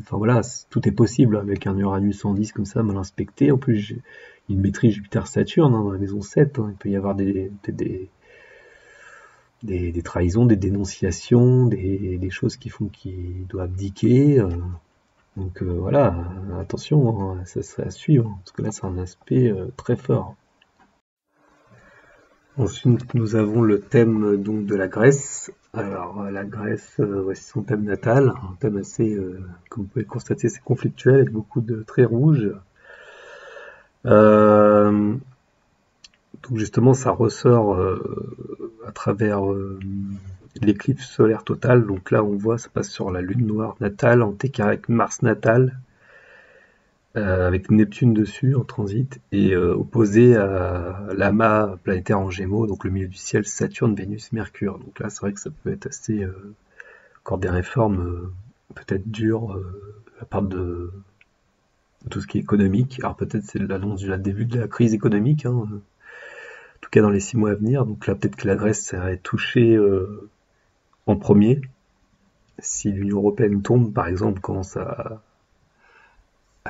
enfin voilà, tout est possible avec un Uranus en 10 comme ça, mal inspecté. En plus, il maîtrise Jupiter-Saturne hein, dans la maison 7. Hein. Il peut y avoir peut-être des trahisons, des dénonciations, des choses qui font qu'il doit abdiquer. Donc voilà, attention, hein, ça serait à suivre, parce que là c'est un aspect très fort. Ensuite, nous avons le thème donc de la Grèce. Alors, la Grèce, voici son thème natal, un thème assez, comme vous pouvez le constater, c'est conflictuel, avec beaucoup de traits rouges. Donc justement, ça ressort à travers l'éclipse solaire totale. Donc là, on voit, ça passe sur la lune noire natale, en T avec Mars natal, avec Neptune dessus en transit, et opposé à l'amas planétaire en Gémeaux, donc le milieu du ciel, Saturne, Vénus, Mercure. Donc là, c'est vrai que ça peut être assez encore des réformes peut-être dures de la part de tout ce qui est économique. Alors peut-être c'est l'annonce du début de la crise économique, hein, en tout cas dans les 6 mois à venir. Donc là, peut-être que la Grèce serait touchée en premier. Si l'Union européenne tombe, par exemple, commence à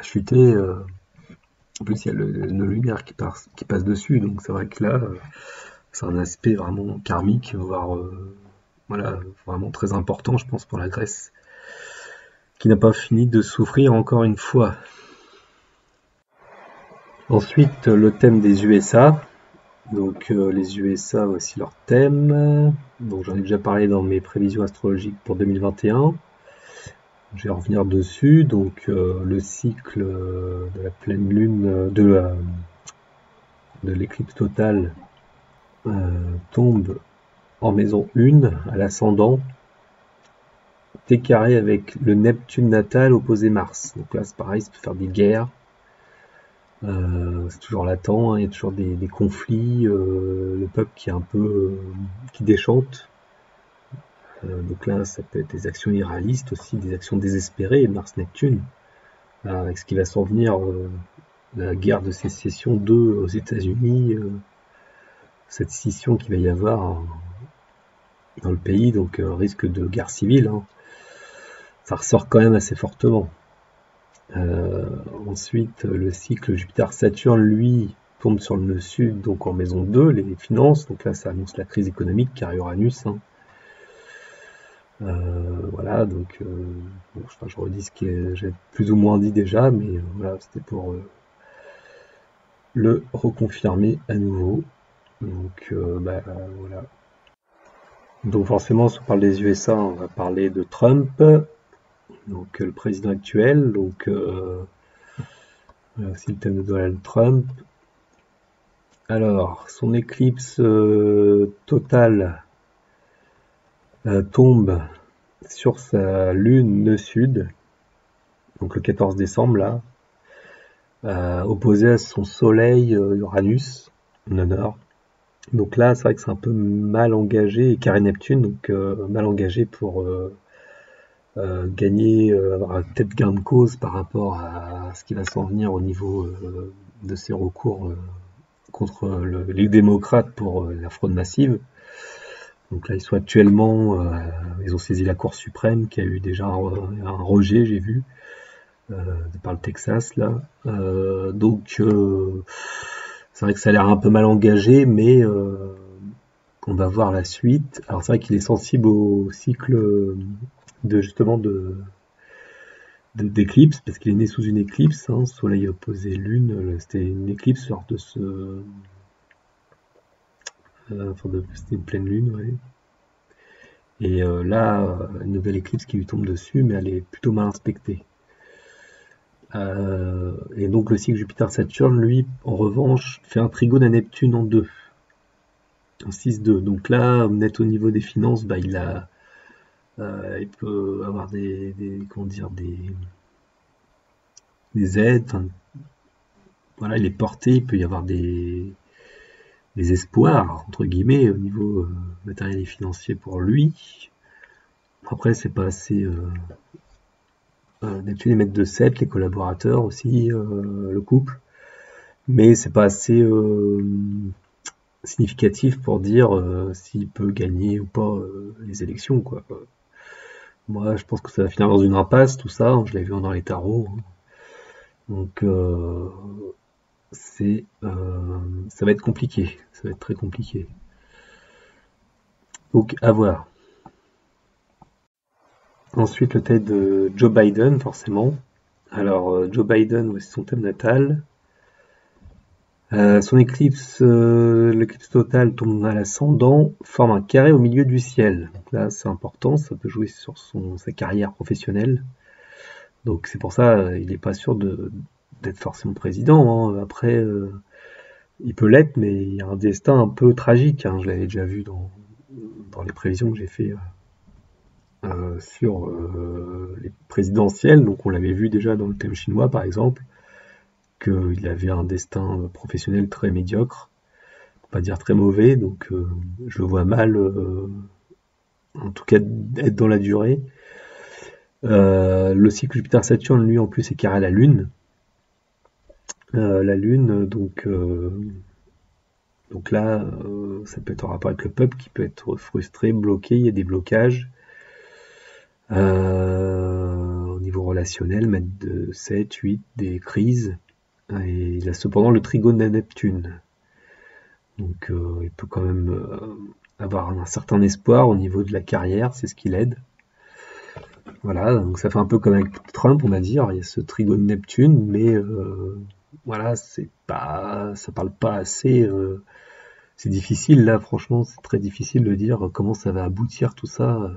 chuter, en plus il y a le lunaire qui passe dessus, donc c'est vrai que là, c'est un aspect vraiment karmique, voire voilà, vraiment très important, je pense, pour la Grèce, qui n'a pas fini de souffrir encore une fois. Ensuite, le thème des USA. Donc les USA, voici leur thème. Donc j'en ai déjà parlé dans mes prévisions astrologiques pour 2021. Je vais revenir dessus. Donc le cycle de la pleine lune, de l'éclipse totale tombe en maison 1 à l'ascendant. T carré avec le Neptune natal opposé Mars. Donc là c'est pareil, ça peut faire des guerres. C'est toujours latent, hein, il y a toujours des conflits, le peuple qui est un peu qui déchante. Donc là, ça peut être des actions irréalistes aussi, des actions désespérées, Mars-Neptune, avec ce qui va s'en venir, la guerre de sécession 2 aux États-Unis, cette scission qu'il va y avoir dans le pays, donc risque de guerre civile, hein. Ça ressort quand même assez fortement. Ensuite, le cycle Jupiter-Saturne, lui, tombe sur le nœud sud, donc en maison 2, les finances. Donc là, ça annonce la crise économique, car Uranus. Hein. Voilà, donc bon, je redis ce que j'ai plus ou moins dit déjà, mais voilà, c'était pour le reconfirmer à nouveau. Donc voilà. Donc forcément, si on parle des USA, on va parler de Trump, donc le président actuel. Donc aussi le thème de Donald Trump. Alors, son éclipse totale tombe sur sa lune nœud sud, donc le 14 décembre là, opposé à son soleil Uranus, nœud nord. Donc là, c'est vrai que c'est un peu mal engagé, et carré Neptune, donc mal engagé pour gagner, avoir peut-être gain de cause par rapport à ce qui va s'en venir au niveau de ses recours contre les démocrates pour la fraude massive. Donc là, ils sont actuellement, ils ont saisi la Cour suprême qui a eu déjà un rejet, j'ai vu, par le Texas là. Donc c'est vrai que ça a l'air un peu mal engagé, mais on va voir la suite. Alors c'est vrai qu'il est sensible au cycle justement d'éclipse, parce qu'il est né sous une éclipse, hein, soleil opposé lune, c'était une éclipse lors de ce c'était une pleine lune, ouais. Et là, une nouvelle éclipse qui lui tombe dessus, mais elle est plutôt mal inspectée. Et donc le cycle Jupiter-Saturne, lui, en revanche, fait un trigone à Neptune en 2, en 6-2. Donc là, net au niveau des finances, bah, il peut avoir comment dire, des aides. Enfin, voilà, il est porté, il peut y avoir des espoirs, entre guillemets, au niveau matériel et financier pour lui. Après, c'est pas assez... Neptune est maître de 7, les collaborateurs aussi, le couple. Mais c'est pas assez significatif pour dire s'il peut gagner ou pas les élections, quoi. Moi, je pense que ça va finir dans une impasse, tout ça. Je l'ai vu dans les tarots. Hein. Donc, ça va être compliqué. Ça va être très compliqué. Donc, à voir. Ensuite, le thème de Joe Biden, forcément. Alors, Joe Biden, voici son thème natal. Son éclipse, l'éclipse totale tombe à l'ascendant, forme un carré au milieu du ciel. Donc là, c'est important, ça peut jouer sur sa carrière professionnelle. Donc c'est pour ça, il n'est pas sûr d'être forcément président. Hein. Après, il peut l'être, mais il y a un destin un peu tragique. Hein. Je l'avais déjà vu dans les prévisions que j'ai fait sur les présidentielles. Donc on l'avait vu déjà dans le thème chinois, par exemple, qu'il avait un destin professionnel très médiocre, pour pas dire très mauvais. Donc je le vois mal, en tout cas, être dans la durée. Le cycle Jupiter-Saturne, lui, en plus, est carré à la Lune. La Lune, donc là, ça peut être en rapport avec le peuple qui peut être frustré, bloqué, il y a des blocages. Au niveau relationnel, mettre de 7, 8, des crises. Et il a cependant le trigone à Neptune. Donc il peut quand même avoir un certain espoir au niveau de la carrière, c'est ce qui l'aide. Voilà, donc ça fait un peu comme avec Trump, on va dire, il y a ce trigone Neptune, mais voilà, ça parle pas assez. C'est difficile là, franchement, c'est très difficile de dire comment ça va aboutir tout ça.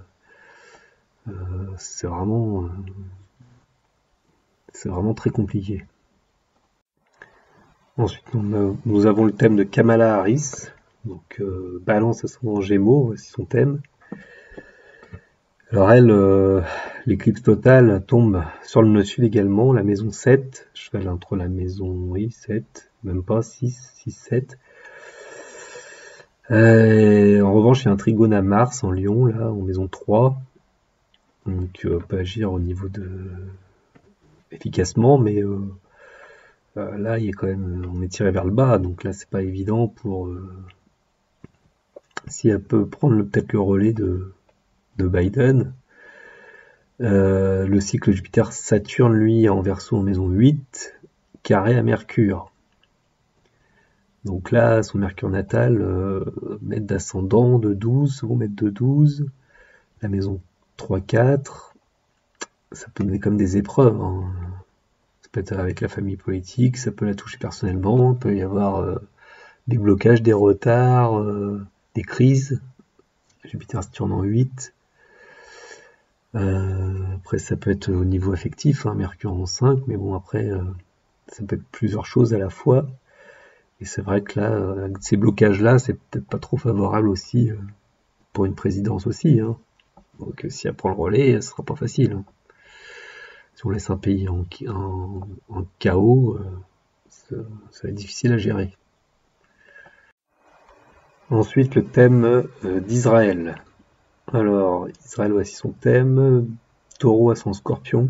C'est vraiment, c'est vraiment très compliqué. Ensuite, nous avons le thème de Kamala Harris, donc Balance ascendant Gémeaux, voici son thème. Alors elle, l'éclipse totale tombe sur le nœud sud également, la maison 7, cheval entre la maison, oui, 7, même pas, 6, 7. En revanche, il y a un trigone à Mars en Lion, là, en maison 3, donc peut agir au niveau de efficacement, mais là, il est quand même, on est tiré vers le bas, donc là, c'est pas évident pour si elle peut prendre peut-être le relais de Biden. Le cycle Jupiter-Saturne, lui, est en Verseau en maison 8, carré à Mercure. Donc là, son Mercure natal, mètre d'ascendant de 12, second mètre de 12, la maison 3-4, ça peut donner comme des épreuves, hein. Ça peut être avec la famille politique, ça peut la toucher personnellement, il peut y avoir des blocages, des retards, des crises. Jupiter-Saturne en 8. Après, ça peut être au niveau affectif, hein, Mercure en 5, mais bon, après, ça peut être plusieurs choses à la fois. Et c'est vrai que là, avec ces blocages-là, c'est peut-être pas trop favorable aussi pour une présidence aussi, hein. Donc si elle prend le relais, ce sera pas facile, hein. Si on laisse un pays en chaos, ça va être difficile à gérer. Ensuite, le thème d'Israël. Alors, Israël, voici son thème. Taureau à son Scorpion.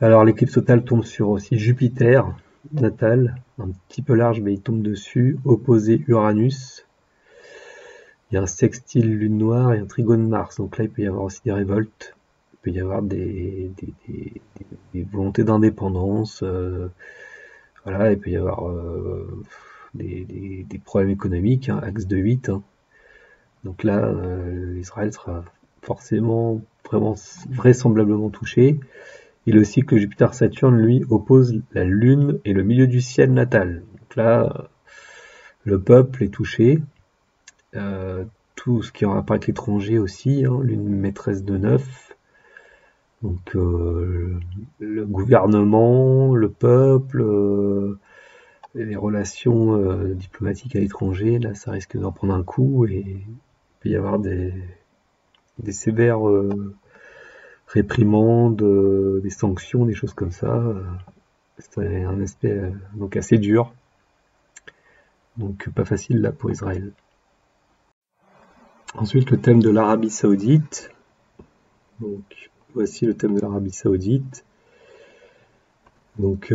Alors, l'éclipse totale tombe sur aussi Jupiter natal, un petit peu large, mais il tombe dessus, opposé Uranus. Il y a un sextile lune noire et un trigone Mars, donc là il peut y avoir aussi des révoltes, il peut y avoir des volontés d'indépendance, voilà, il peut y avoir des problèmes économiques, hein, axe de 8, hein. Donc là, Israël sera forcément, vraiment, vraisemblablement touché. Et le cycle Jupiter-Saturne, lui, oppose la Lune et le milieu du ciel natal. Donc là, le peuple est touché. Tout ce qui est en rapport avec l'étranger aussi, hein, Lune maîtresse de 9. Donc le gouvernement, le peuple, les relations diplomatiques à l'étranger, là ça risque d'en prendre un coup et il peut y avoir des sévères réprimandes, des sanctions, des choses comme ça. C'est un aspect donc assez dur, donc pas facile là pour Israël. Ensuite, le thème de l'Arabie Saoudite. Donc, voici le thème de l'Arabie Saoudite. Donc,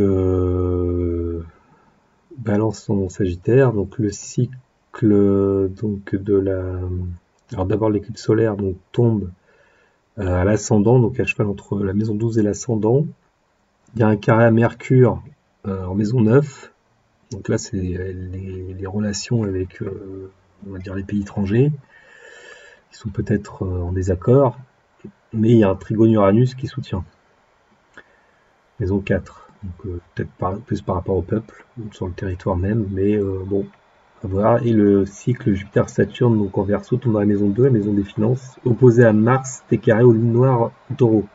Balance son Sagittaire. Donc, le cycle donc de la. Alors, d'abord, l'éclipse solaire donc tombe à l'ascendant, donc à cheval entre la maison 12 et l'ascendant. Il y a un carré à Mercure en maison 9. Donc là, c'est les relations avec, on va dire, les pays étrangers qui sont peut-être en désaccord, mais il y a un trigone Uranus qui soutient. Maison 4, donc peut-être plus par rapport au peuple, sur le territoire même, mais bon, à voir. Et le cycle Jupiter-Saturne, donc en Verseau, tombe dans la maison 2, la maison des finances, opposé à Mars, carré aux lunes noires en Taureau.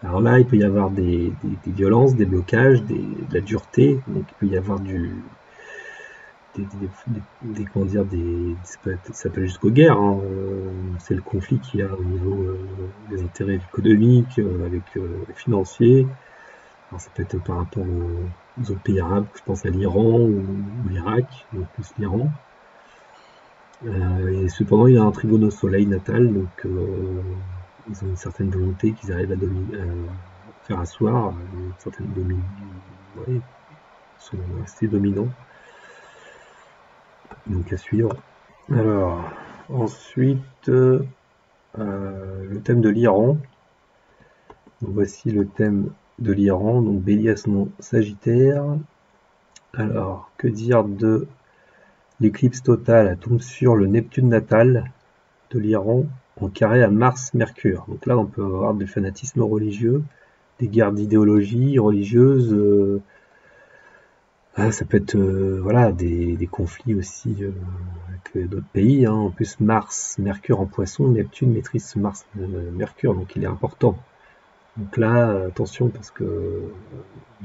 Alors là, il peut y avoir des violences, des blocages, de la dureté, donc il peut y avoir comment dire, ça peut aller jusqu'aux guerres, hein. C'est le conflit qu'il y a au niveau des intérêts économiques, avec les financiers. Alors ça peut être par rapport aux autres pays arabes, je pense à l'Iran ou l'Irak, donc plus l'Iran. Et cependant, il y a un trigone au soleil natal, donc ils ont une certaine volonté qu'ils arrivent à faire asseoir, une certaine ouais, ils sont assez dominants. Donc à suivre. Alors, ensuite, le thème de l'Iran. Voici le thème de l'Iran, donc Bélier à son Sagittaire. Alors, que dire de l'éclipse totale? Elle tombe sur le Neptune natal de l'Iran en carré à Mars-Mercure. Donc là, on peut avoir du fanatisme religieux, des guerres d'idéologie religieuse. Ça peut être voilà, des conflits aussi avec d'autres pays. Hein. En plus, Mars, Mercure en Poisson, Neptune maîtrise Mars, Mercure, donc il est important. Donc là, attention, parce que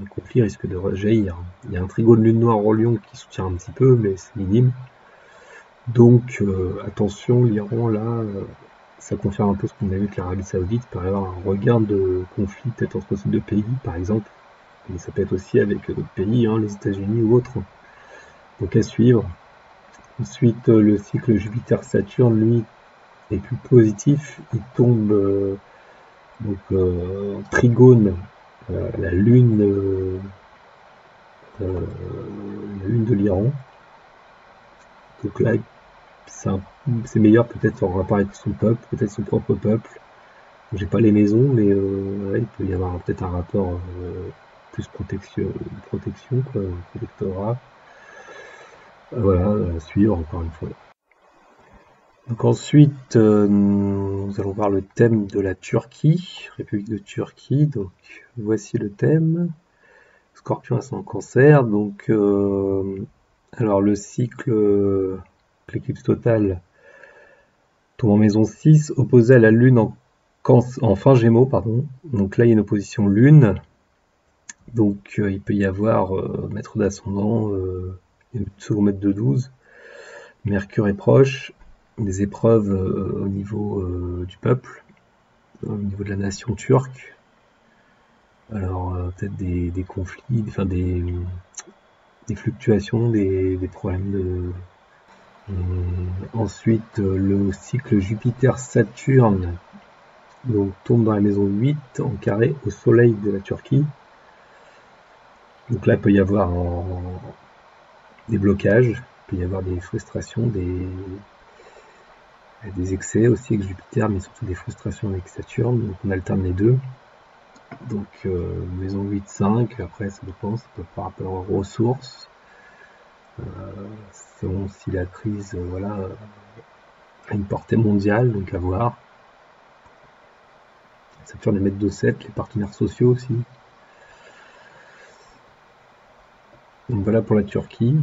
les conflits risquent de rejaillir. Il y a un trigone lune noire en Lion qui soutient un petit peu, mais c'est minime. Donc attention, l'Iran, là, ça confirme un peu ce qu'on a vu avec l'Arabie Saoudite, il peut y avoir un regain de conflit peut-être entre ces deux pays, par exemple. Mais ça peut être aussi avec d'autres pays, hein, les États-Unis ou autres. Donc à suivre. Ensuite, le cycle Jupiter-Saturne, lui, est plus positif. Il tombe en trigone la lune de l'Iran. Donc là, c'est meilleur peut-être en rapport avec son peuple, peut-être son propre peuple. J'ai pas les maisons, mais ouais, il peut y avoir peut-être un rapport plus protection quoi, protectorat. Voilà, à suivre encore une fois. Donc ensuite, nous allons voir le thème de la Turquie, République de Turquie. Donc voici le thème. Scorpion ascendant Cancer. Donc alors le cycle, l'éclipse totale tombe en maison 6, opposé à la Lune en fin Gémeaux, pardon. Donc là il y a une opposition Lune. Donc il peut y avoir maître d'ascendant, second maître de 12. Mercure est proche. Des épreuves au niveau du peuple, au niveau de la nation turque. Alors peut-être des conflits, enfin des fluctuations, des problèmes de... Ensuite, le cycle Jupiter-Saturne donc, tombe dans la maison 8 en carré au soleil de la Turquie. Donc là, il peut y avoir des blocages, il peut y avoir des frustrations, des excès aussi avec Jupiter, mais surtout des frustrations avec Saturne. Donc on alterne les deux. Donc maison 8-5, après ça dépend, ça peut par rapport aux ressources. Selon si la crise voilà, a une portée mondiale, donc à voir. Saturne est maître de 7, les partenaires sociaux aussi. Donc voilà pour la Turquie.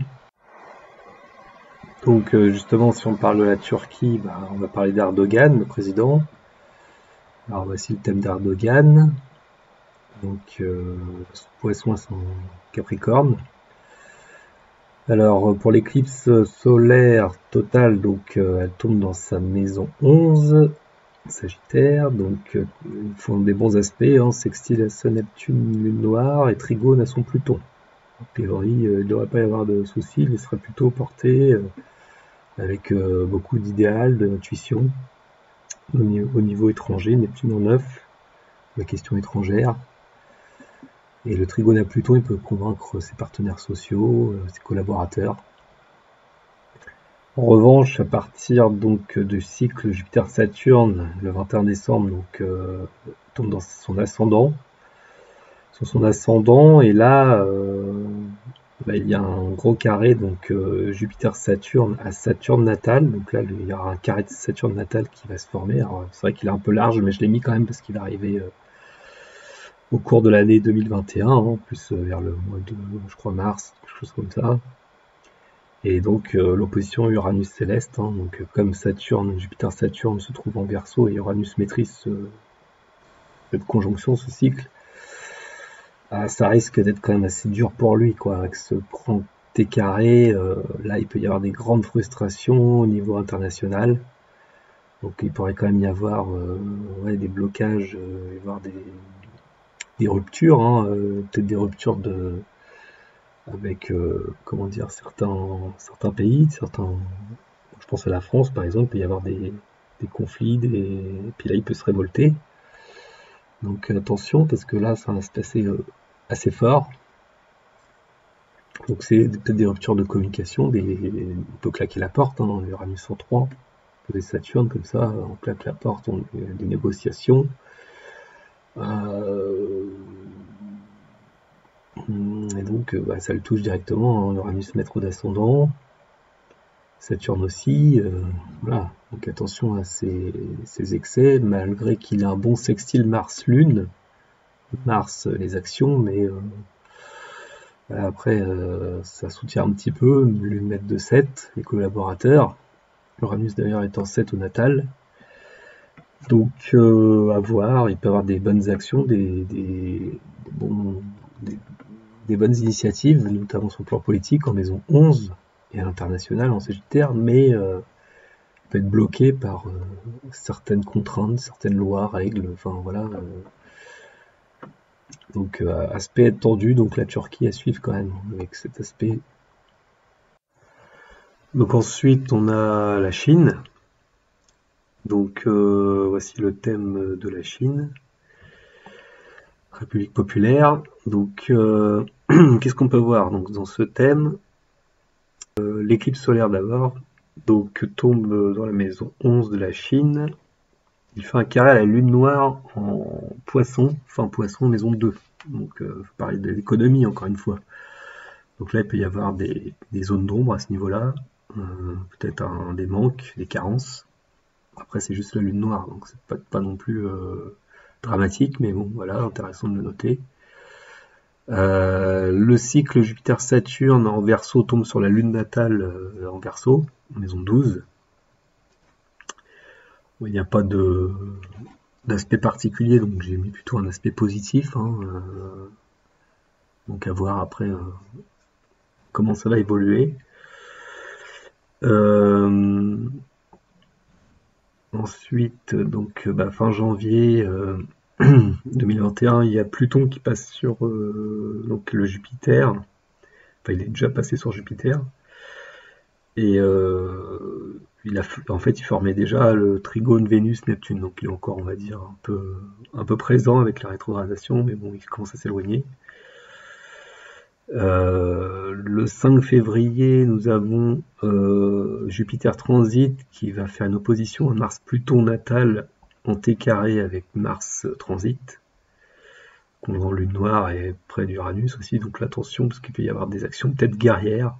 Donc justement, si on parle de la Turquie, on va parler d'Erdogan, le président. Alors voici le thème d'Erdogan. Donc Poisson à son Capricorne. Alors pour l'éclipse solaire totale, donc elle tombe dans sa maison 11, Sagittaire, donc ils font des bons aspects, hein, sextile à sa Neptune, Lune noire et trigone à son Pluton. A priori, il ne devrait pas y avoir de soucis, il serait plutôt porté avec beaucoup d'idéal, de l'intuition. Au niveau étranger, Neptune en 9, la question étrangère. Et le trigone à Pluton, il peut convaincre ses partenaires sociaux, ses collaborateurs. En revanche, à partir donc du cycle Jupiter-Saturne, le 21 décembre, donc tombe dans son ascendant. Sur son ascendant, et là, il y a un gros carré, donc Jupiter-Saturne à Saturne natal. Donc là, il y aura un carré de Saturne natal qui va se former. Alors, c'est vrai qu'il est un peu large, mais je l'ai mis quand même parce qu'il va arriver au cours de l'année 2021, en plus vers le mois de, je crois, mars, quelque chose comme ça. Et donc l'opposition Uranus céleste, hein, donc comme Saturne, Jupiter-Saturne se trouve en Verseau et Uranus maîtrise cette conjonction, ce cycle, ça risque d'être quand même assez dur pour lui, quoi, avec ce grand T carré. Là, il peut y avoir des grandes frustrations au niveau international. Donc il pourrait quand même y avoir des blocages, voire des ruptures, hein, peut-être des ruptures avec comment dire, certains pays, je pense à la France par exemple, il peut y avoir des conflits, puis là il peut se révolter. Donc attention, parce que là ça va se passer assez fort. Donc c'est peut-être des ruptures de communication, on peut claquer la porte, hein, Uranus 103, poser Saturne comme ça, on claque la porte, des négociations. Et donc ça le touche directement, hein, Uranus maître d'ascendant, Saturne aussi, voilà, donc attention à ces excès, malgré qu'il a un bon sextile Mars-Lune, Mars les actions, mais voilà, après ça soutient un petit peu, lune maître de 7, les collaborateurs, Uranus d'ailleurs est en 7 au natal, donc à voir, il peut avoir des bonnes actions, des bonnes initiatives, notamment sur le plan politique en maison 11 et à l'international en Sagittaire, mais peut être bloqué par certaines contraintes, certaines lois, règles, enfin voilà. Donc aspect tendu, donc la Turquie à suivre quand même avec cet aspect. Donc ensuite on a la Chine. Donc voici le thème de la Chine. République populaire. Donc qu'est-ce qu'on peut voir donc dans ce thème? L'éclipse solaire d'abord, donc tombe dans la maison 11 de la Chine. Il fait un carré à la lune noire en poisson, enfin poisson maison 2. Donc faut parler de l'économie encore une fois. Donc là il peut y avoir des zones d'ombre à ce niveau-là, peut-être des manques, des carences. Après c'est juste la lune noire, donc c'est pas non plus dramatique, mais bon voilà, intéressant de le noter. Le cycle Jupiter-Saturne en Verseau tombe sur la lune natale en Verseau, maison 12. Il n'y a pas d'aspect particulier, donc j'ai mis plutôt un aspect positif. Donc à voir après comment ça va évoluer. Ensuite, donc fin janvier 2021, il y a Pluton qui passe sur donc le Jupiter. Enfin, il est déjà passé sur Jupiter. Et en fait, il formait déjà le trigone Vénus-Neptune, donc il est encore, on va dire, un peu présent avec la rétrogradation, mais bon, il commence à s'éloigner. Le 5 février, nous avons Jupiter transit qui va faire une opposition à Mars-Pluton natal en T carré avec Mars transit, conjoint lune noire et près d'Uranus aussi, donc là, attention, parce qu'il peut y avoir des actions peut-être guerrières.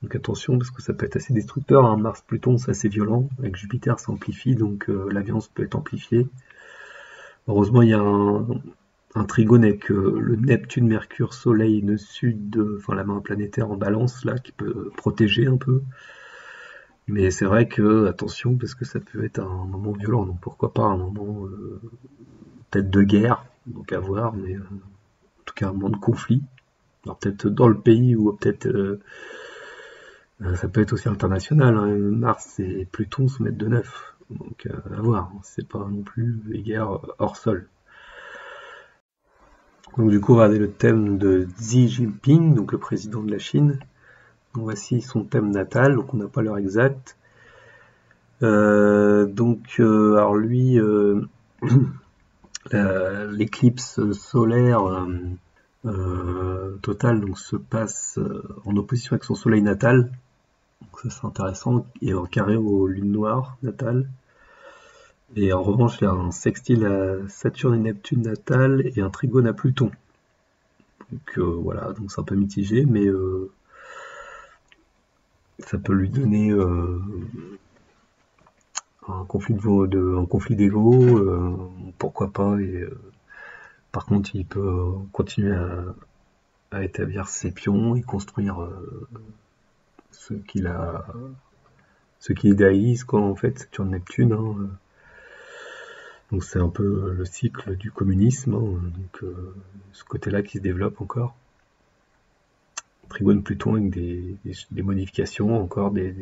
Donc attention, parce que ça peut être assez destructeur, hein. Mars-Pluton, c'est assez violent, avec Jupiter, ça amplifie, donc l'alliance peut être amplifiée. Heureusement, il y a un trigone avec le Neptune, Mercure, Soleil, le sud, enfin la main planétaire en balance, là, qui peut protéger un peu. Mais c'est vrai que, attention, parce que ça peut être un moment violent, donc pourquoi pas un moment peut-être de guerre, donc à voir, mais en tout cas un moment de conflit. Alors peut-être dans le pays ou peut-être... ça peut être aussi international, hein. Mars et Pluton se mettent de 9, donc à voir, c'est pas non plus les guerres hors sol. Donc du coup, on va regarder le thème de Xi Jinping, donc le président de la Chine. Donc voici son thème natal, donc on n'a pas l'heure exacte. Alors lui, l'éclipse solaire totale donc se passe en opposition avec son soleil natal. Donc ça c'est intéressant, et en carré aux lunes noires natales. Et en revanche, il y a un sextile à Saturne et Neptune natal et un trigone à Pluton. Donc voilà, donc c'est un peu mitigé, mais ça peut lui donner un conflit d'ego, pourquoi pas. Et par contre, il peut continuer à établir ses pions et construire ce qu'il idéalise, quoi, en fait, Saturne Neptune. Hein. Donc c'est un peu le cycle du communisme, hein, donc ce côté-là qui se développe encore. Trigone Pluton avec des modifications, encore des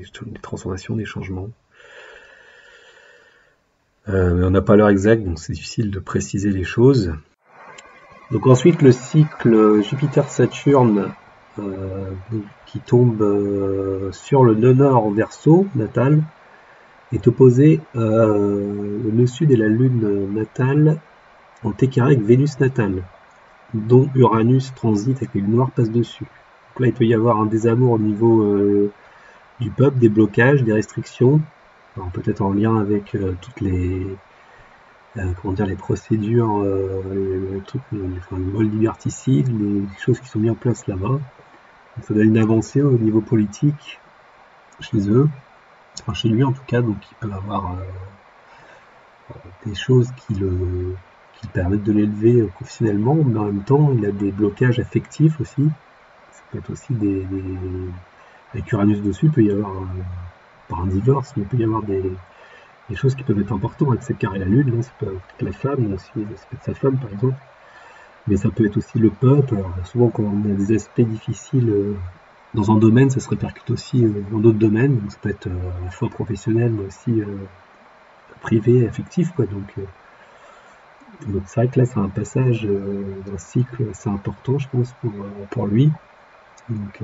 transformations, des changements. Mais on n'a pas l'heure exacte, donc c'est difficile de préciser les choses. Donc ensuite le cycle Jupiter-Saturne qui tombe sur le nœud nord en Verseau natal est opposé au nœud sud et la lune natale en T carré avec Vénus natale, dont Uranus transite avec les lunes noires passent dessus. Donc là il peut y avoir un désamour au niveau du peuple, des blocages, des restrictions, peut-être en lien avec toutes les les procédures, les trucs, le vol liberticide, les choses qui sont mises en place là-bas. Donc ça donne une avancée au niveau politique chez eux, enfin chez lui en tout cas, donc il peut avoir des choses qui qui permettent de l'élever professionnellement, mais en même temps, il a des blocages affectifs aussi. Ça peut être aussi avec Uranus dessus, il peut y avoir, pas un divorce, mais il peut y avoir des choses qui peuvent être importantes avec cette carré la lune, là, ça peut être la femme aussi, ça peut être sa femme par exemple, mais ça peut être aussi le peuple. Alors, souvent quand on a des aspects difficiles dans un domaine, ça se répercute aussi dans d'autres domaines, donc ça peut être à la fois professionnel, mais aussi privé, affectif, quoi. Donc c'est vrai que là c'est un passage d'un cycle assez important, je pense, pour lui, donc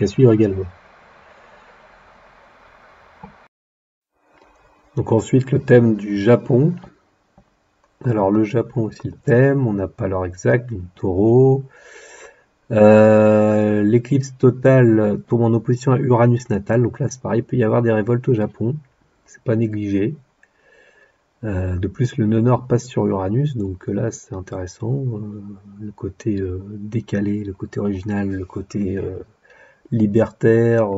à suivre également. Donc ensuite le thème du Japon. Alors le Japon aussi le thème, on n'a pas l'heure exacte, donc Taureau. L'éclipse totale tombe en opposition à Uranus natal, donc là c'est pareil, il peut y avoir des révoltes au Japon, c'est pas négligé. De plus le nœud nord passe sur Uranus, donc là c'est intéressant, le côté décalé, le côté original, le côté libertaire,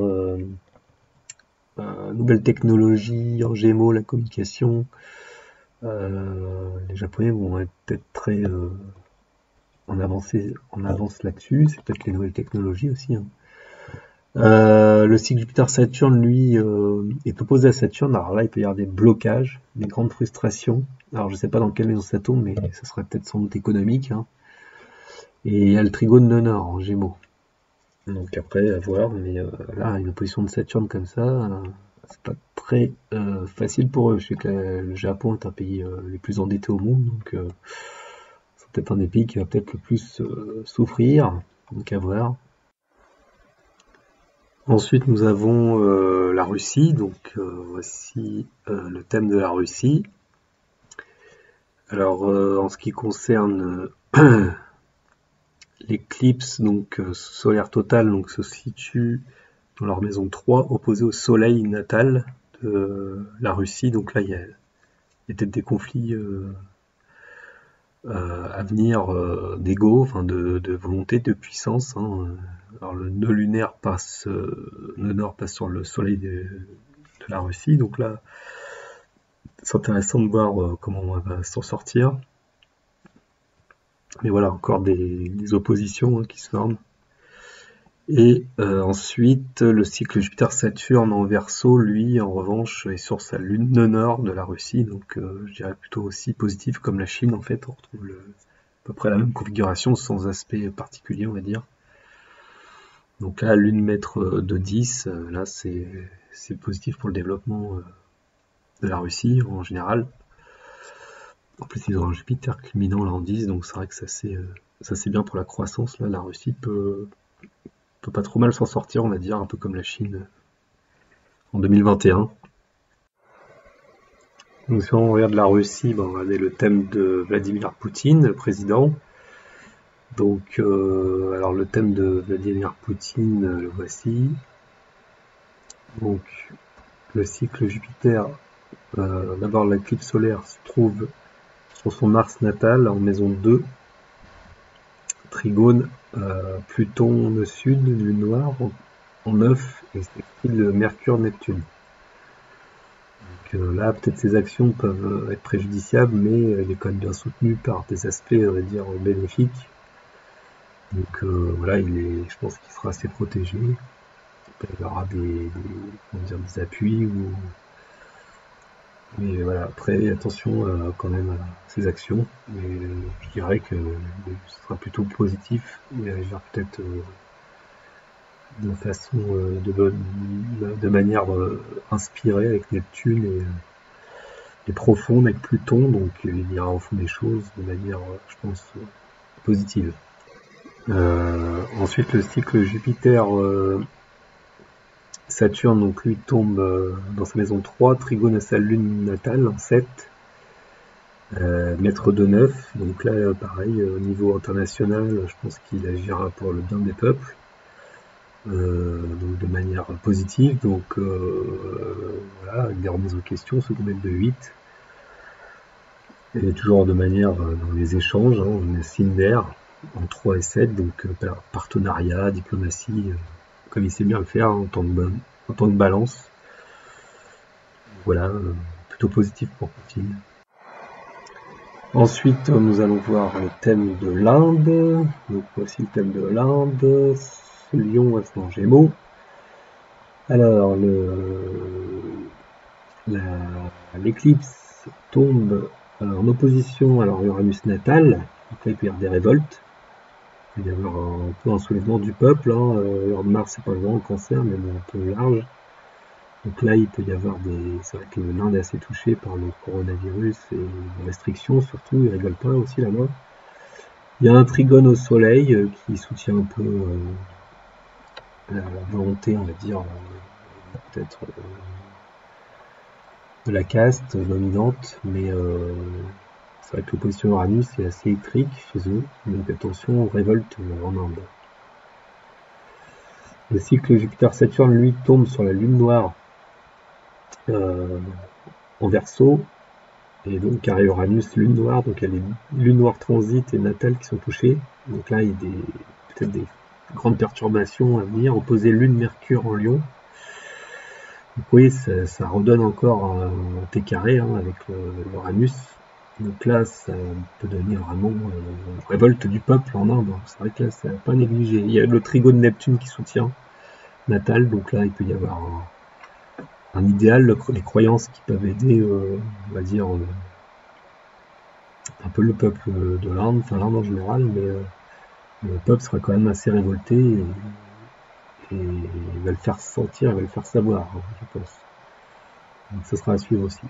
nouvelle technologie, en Gémeaux, la communication. Les Japonais vont être peut-être très en avance là-dessus. C'est peut-être les nouvelles technologies aussi, hein. Le cycle Jupiter-Saturne, lui, est opposé à Saturne. Alors là, il peut y avoir des blocages, des grandes frustrations. Alors je sais pas dans quelle maison ça tombe, mais ça serait peut-être sans doute économique, hein. Et il y a le trigone de Nord en Gémeaux. Donc après, à voir, mais là, une opposition de Saturne comme ça, c'est pas très facile pour eux. Je sais que le Japon est un pays les plus endettés au monde, donc c'est peut-être un des pays qui va peut-être le plus souffrir, donc à voir. Ensuite, nous avons la Russie, donc voici le thème de la Russie. Alors, en ce qui concerne l'éclipse donc solaire totale, donc se situe dans leur maison 3, opposée au soleil natal de la Russie. Donc là, il y a peut-être des conflits à venir d'ego, enfin de volonté, de puissance, hein. Alors le nœud lunaire nœud nord passe sur le soleil de la Russie, donc là c'est intéressant de voir comment on va s'en sortir. Mais voilà, encore des oppositions, hein, qui se forment. Et ensuite, le cycle Jupiter-Saturne en Verseau, lui, en revanche, est sur sa lune nord de la Russie, donc je dirais plutôt aussi positif comme la Chine, en fait, on retrouve à peu près la même configuration, sans aspect particulier, on va dire. Donc là, lune maître de 10, là c'est positif pour le développement de la Russie en général. En plus, ils ont un Jupiter culminant là en 10, donc c'est vrai que ça c'est bien pour la croissance. Là, la Russie peut pas trop mal s'en sortir, on va dire, un peu comme la Chine en 2021. Donc si on regarde la Russie, on va regarder le thème de Vladimir Poutine, le président. Donc, alors le thème de Vladimir Poutine, le voici. Donc, le cycle Jupiter, d'abord l'éclipse solaire se trouve sur son Mars natal en maison 2, Trigone, Pluton au sud, lune noire en 9, et c'est le Mercure-Neptune. Donc là, peut-être ses actions peuvent être préjudiciables, mais il est quand même bien soutenu par des aspects, on va dire, bénéfiques. Donc voilà, je pense qu'il sera assez protégé. Il y aura des appuis, mais voilà, après attention quand même à ses actions. Mais je dirais que ce sera plutôt positif. Il agira peut-être de façon de manière inspirée avec Neptune et profonde avec Pluton, donc il ira au fond des choses de manière, je pense, positive. Ensuite, le cycle Jupiter Saturne, donc lui tombe dans sa maison 3, trigone à sa lune natale en 7, maître de 9, donc là pareil, au niveau international, je pense qu'il agira pour le bien des peuples, donc de manière positive, donc voilà, avec des remises en question, second maître de 8, et toujours de manière dans les échanges, hein, on est signe d'air en 3 et 7, donc partenariat, diplomatie, comme il sait bien le faire, hein, en tant que balance. Voilà, plutôt positif pour Poutine. Ensuite, nous allons voir le thème de l'Inde. Donc voici le thème de l'Inde. Ce lion ascendant Gémeaux. Alors, l'éclipse tombe en opposition à Uranus natal. Donc là, il peut y avoir des révoltes. Il peut y avoir un peu un soulèvement du peuple. Alors Mars, c'est pas vraiment le cancer, mais bon, un peu large. Donc là, il peut y avoir des... C'est vrai que l'Inde est assez touchée par le coronavirus et les restrictions, surtout. Ils rigolent pas aussi là-bas. Il y a un trigone au soleil qui soutient un peu la volonté, on va dire, peut-être de la caste dominante, mais c'est vrai que l'opposition Uranus est assez électrique chez eux, donc attention aux révoltes en Inde. Le cycle Jupiter-Saturne, lui, tombe sur la Lune noire en Verseau, et donc carré Uranus, Lune noire, donc il y a les Lune noire transit et natale qui sont touchées. Donc là, il y a peut-être des grandes perturbations à venir. Opposé Lune-Mercure en Lion. Donc oui, ça redonne encore un T carré avec l'Uranus. Donc là, ça peut donner vraiment révolte du peuple en Inde. C'est vrai que là, c'est pas négligé. Il y a le trigone Neptune qui soutient natal, donc là, il peut y avoir un idéal, les croyances qui peuvent aider, on va dire, un peu le peuple de l'Inde, enfin l'Inde en général, mais le peuple sera quand même assez révolté et il va le faire sentir, il va le faire savoir, je pense. Donc ça sera à suivre aussi.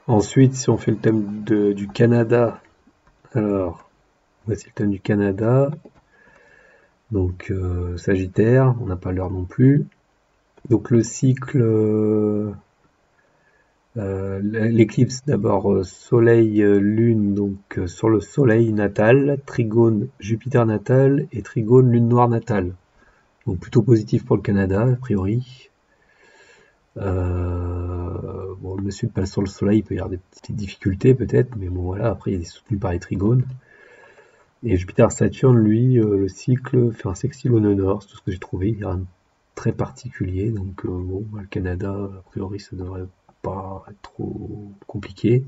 Ensuite, si on fait le thème du Canada, alors voici le thème du Canada. Donc Sagittaire, on n'a pas l'heure non plus. Donc le cycle, l'éclipse d'abord Soleil-Lune, donc sur le Soleil natal, Trigone Jupiter natal et Trigone Lune noire natale. Donc plutôt positif pour le Canada, a priori. Bon, le sud passe sur le soleil, il peut y avoir des petites difficultés peut-être, mais bon voilà, après il est soutenu par les trigones. Et Jupiter-Saturne, lui, le cycle fait un sextile au nœud nord, c'est tout ce que j'ai trouvé, il y a rien de très particulier, donc bon, le Canada, a priori ça devrait pas être trop compliqué.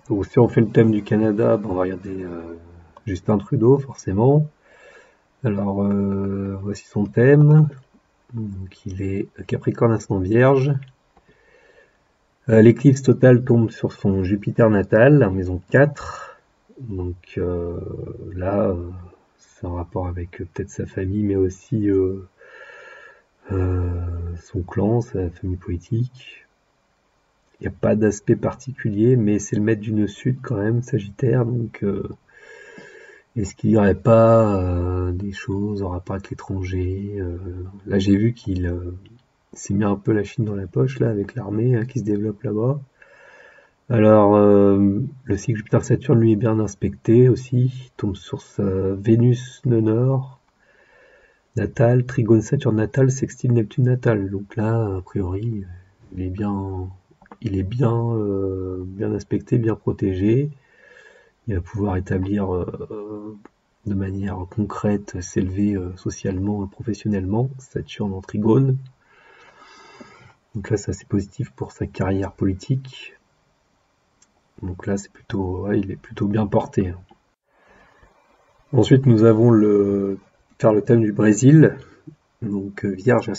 Donc si on fait le thème du Canada, on va regarder Justin Trudeau, forcément. Alors, voici son thème. Donc il est Capricorne ascendant Vierge. L'éclipse totale tombe sur son Jupiter natal, en maison 4. Donc là, c'est en rapport avec peut-être sa famille, mais aussi son clan, sa famille politique. Il n'y a pas d'aspect particulier, mais c'est le maître du nœud sud quand même, Sagittaire. Donc est-ce qu'il n'y aurait pas des choses en rapport avec l'étranger Là j'ai vu qu'il s'est mis un peu la Chine dans la poche là avec l'armée qui se développe là-bas. Alors le cycle Jupiter-Saturne lui est bien inspecté aussi, il tombe sur sa Vénus nœud nord natale, Trigone Saturne natale, sextile Neptune natale. Donc là a priori il est bien aspecté, bien protégé. Il va pouvoir établir de manière concrète, s'élever socialement et professionnellement. Saturne en trigone. Donc là, c'est assez positif pour sa carrière politique. Donc là, c'est plutôt, ouais, il est plutôt bien porté. Ensuite, nous avons faire le thème du Brésil. Donc Vierge,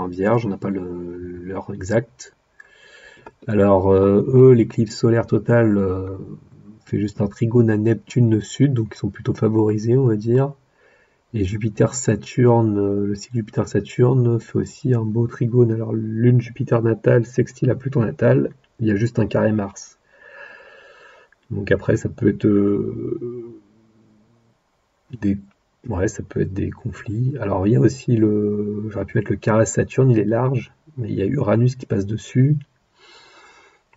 Vierge, on n'a pas l'heure exacte. Alors eux, l'éclipse solaire totale fait juste un trigone à Neptune sud, donc ils sont plutôt favorisés, on va dire. Et Jupiter-Saturne, le cycle Jupiter-Saturne fait aussi un beau trigone. Alors Lune Jupiter natale, sextile à Pluton natal, il y a juste un carré Mars. Donc après, ça peut être ça peut être des conflits. Alors il y a aussi j'aurais pu mettre le carré Saturne, il est large, mais il y a Uranus qui passe dessus.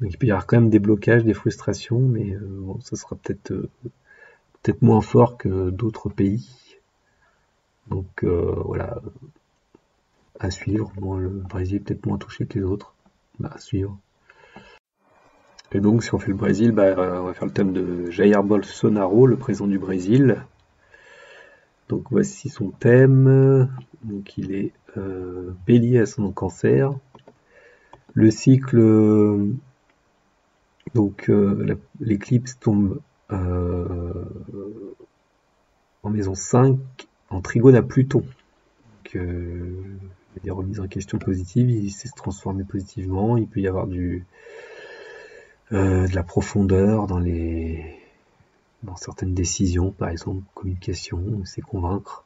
Donc il peut y avoir quand même des blocages, des frustrations, mais bon, ça sera peut-être moins fort que d'autres pays. Donc voilà, à suivre. Bon, le Brésil est peut-être moins touché que les autres. À suivre. Et donc si on fait le Brésil, on va faire le thème de Jair Bolsonaro, le président du Brésil. Donc voici son thème. Donc il est Bélier à son cancer. Le cycle Donc l'éclipse tombe en maison 5 en trigone à Pluton. Donc, il y a des remises en question positives, il s'est transformé positivement, il peut y avoir de la profondeur dans certaines décisions, par exemple communication, c'est convaincre.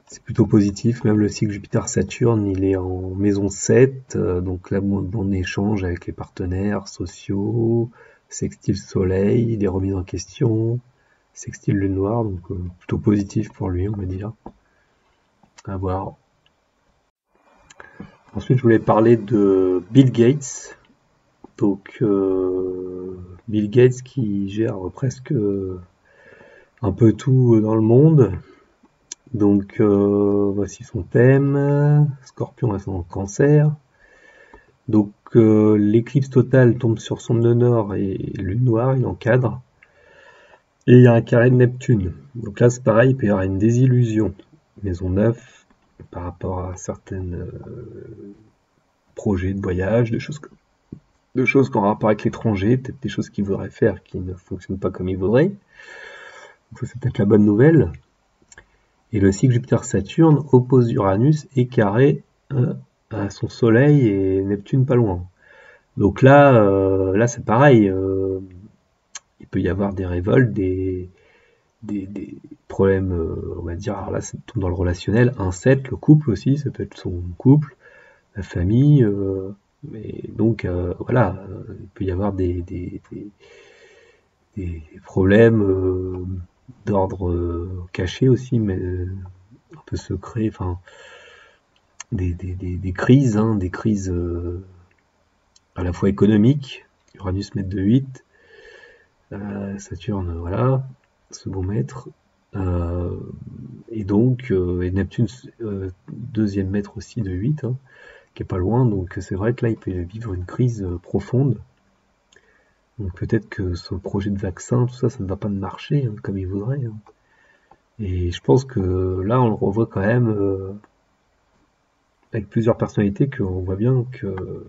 C'est plutôt positif, même le cycle Jupiter-Saturne, il est en maison 7, donc là, bon échange avec les partenaires sociaux, sextile Soleil, des remises en question, sextile Lune Noire, donc plutôt positif pour lui, on va dire. À voir. Ensuite, je voulais parler de Bill Gates. Donc, Bill Gates qui gère presque un peu tout dans le monde. Donc, voici son thème. Scorpion ascendant Cancer. Donc, l'éclipse totale tombe sur son nœud nord et lune noire, il encadre. Et il y a un carré de Neptune. Donc là, c'est pareil, il peut y avoir une désillusion. Maison 9, par rapport à certains projets de voyage, de choses qui ont rapport avec l'étranger, peut-être des choses qu'il voudrait faire qui ne fonctionnent pas comme il voudrait. Donc ça, c'est peut-être la bonne nouvelle. Et le cycle Jupiter-Saturne oppose Uranus et carré à son Soleil et Neptune pas loin. Donc là c'est pareil. Il peut y avoir des révoltes, des problèmes, on va dire, alors là ça tombe dans le relationnel, un 7, le couple aussi, ça peut être son couple, la famille, mais donc voilà, il peut y avoir des problèmes d'ordre caché aussi, mais un peu secret, enfin des crises, hein, des crises à la fois économiques, Uranus maître de 8, Saturne, voilà, second maître, et donc et Neptune deuxième maître aussi de 8, hein, qui est pas loin, donc c'est vrai que là il peut vivre une crise profonde. Donc peut-être que ce projet de vaccin, tout ça, ça ne va pas marcher hein, comme il voudrait. Hein. Et je pense que là on le revoit quand même avec plusieurs personnalités qu'on voit bien que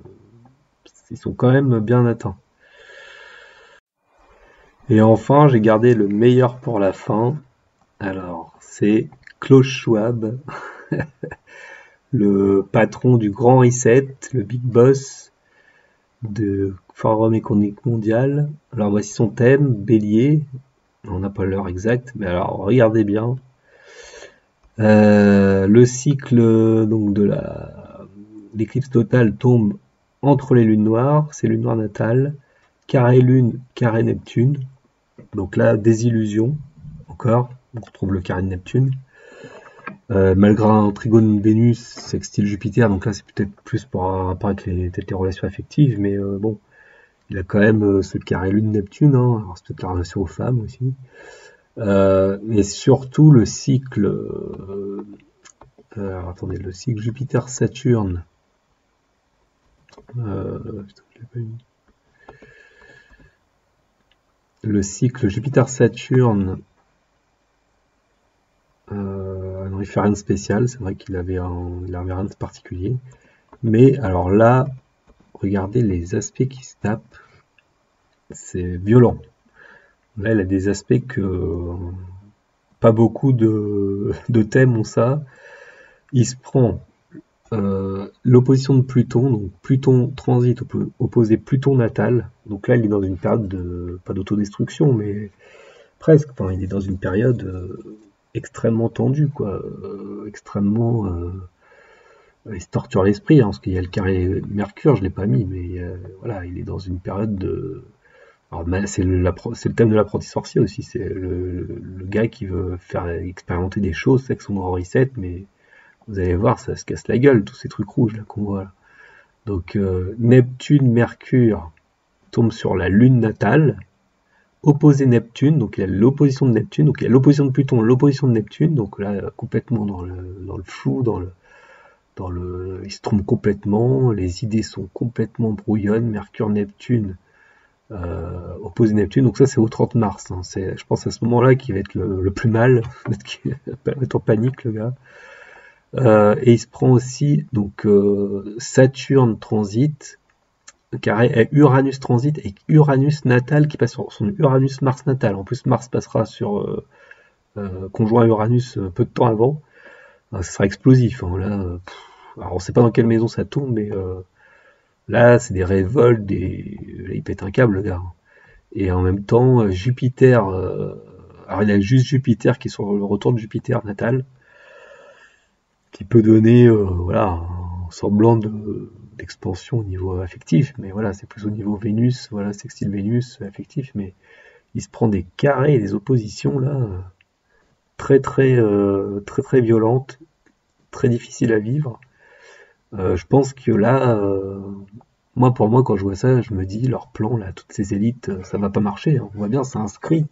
ils sont quand même bien atteints. Et enfin, j'ai gardé le meilleur pour la fin. Alors, c'est Klaus Schwab, le patron du Grand Reset, le big boss de Forum économique mondial. Alors, voici son thème, Bélier. On n'a pas l'heure exacte, mais alors, regardez bien. Le cycle donc de l'éclipse totale tombe entre les lunes noires, c'est lune noire natale, carré lune, carré Neptune. Donc là, désillusion, encore, on retrouve le carré de Neptune. Malgré un trigone Vénus, sextile Jupiter, donc là c'est peut-être plus pour un rapport avec les relations affectives, mais bon, il a quand même ce carré lune Neptune, hein, alors c'est peut-être la relation aux femmes aussi. Mais surtout le cycle, alors attendez, le cycle Jupiter-Saturne, le cycle Jupiter-Saturne, non, il fait rien de spécial, c'est vrai qu'il avait rien de particulier. Mais alors là, regardez les aspects qui se tapent, c'est violent. Là, il a des aspects que pas beaucoup de thèmes ont ça. Il se prend l'opposition de Pluton, donc Pluton transit opposé Pluton natal. Donc là, il est dans une période pas d'autodestruction, mais presque. Enfin, il est dans une période extrêmement tendue, quoi. Extrêmement... il se torture l'esprit, hein, parce qu'il y a le carré Mercure, je l'ai pas mis, mais voilà, il est dans une période de... Alors, c'est le thème de l'apprenti sorcier aussi, c'est le gars qui veut faire expérimenter des choses avec son grand reset, mais vous allez voir, ça se casse la gueule, tous ces trucs rouges là qu'on voit là. Donc Neptune, Mercure tombe sur la lune natale, opposé Neptune, donc il y a l'opposition de Neptune, donc il y a l'opposition de Pluton, l'opposition de Neptune, donc là complètement dans le flou, il se trompe complètement, les idées sont complètement brouillonnes, Mercure, Neptune, opposé Neptune, donc ça c'est au 30 mars, hein. C'est, je pense à ce moment-là qu'il va être le plus mal, qu'il va être en panique le gars. Et il se prend aussi donc Saturne transit carré est Uranus transit et Uranus natal qui passe sur son Uranus Mars natal. En plus, Mars passera sur conjoint Uranus peu de temps avant. Ça sera explosif. Hein. Là, alors on sait pas dans quelle maison ça tombe, mais là, c'est des révoltes, là, il pète un câble, le gars. Et en même temps, Jupiter. Alors, il y a juste Jupiter qui est sur le retour de Jupiter natal, qui peut donner voilà, un semblant d'expansion au niveau affectif, mais voilà, c'est plus au niveau Vénus, voilà, sextile Vénus, affectif, mais il se prend des carrés et des oppositions là, très violentes, très difficiles à vivre. Je pense que là, moi pour moi quand je vois ça, je me dis leur plan là, toutes ces élites, ça va pas marcher. Hein. On voit bien, c'est inscrit,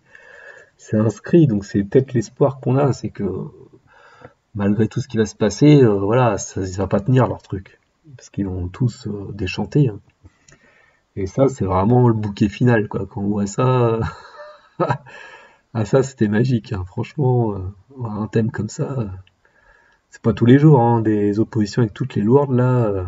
donc c'est peut-être l'espoir qu'on a, c'est que malgré tout ce qui va se passer, voilà, ça va pas tenir leur truc, parce qu'ils vont tous déchanter. Hein. Et ça, c'est vraiment le bouquet final, quoi. Quand on voit ça, ah ça, c'était magique. Hein. Franchement, un thème comme ça, c'est pas tous les jours, hein, des oppositions avec toutes les lourdes là.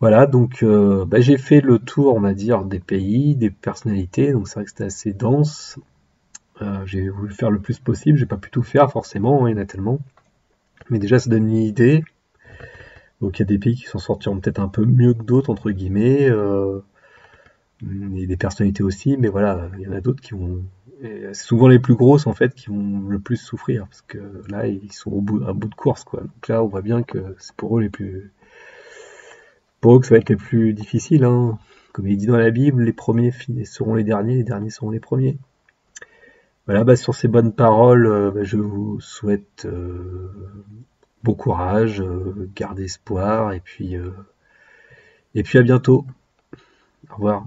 Voilà, donc bah, j'ai fait le tour, on va dire, des pays, des personnalités. Donc c'est vrai que c'était assez dense. J'ai voulu faire le plus possible. J'ai pas pu tout faire forcément, hein, il y en a tellement. Mais déjà, ça donne une idée. Donc il y a des pays qui s'en sortiront peut-être un peu mieux que d'autres, entre guillemets, et des personnalités aussi, mais voilà, il y en a d'autres qui vont... C'est souvent les plus grosses, en fait, qui vont le plus souffrir, parce que là, ils sont à bout de course, quoi. Donc là, on voit bien que c'est pour eux les plus... Pour eux que ça va être les plus difficiles, hein. Comme il dit dans la Bible, les premiers seront les derniers seront les premiers. Voilà, bah, sur ces bonnes paroles, bah, je vous souhaite bon courage, gardez espoir, et puis à bientôt. Au revoir.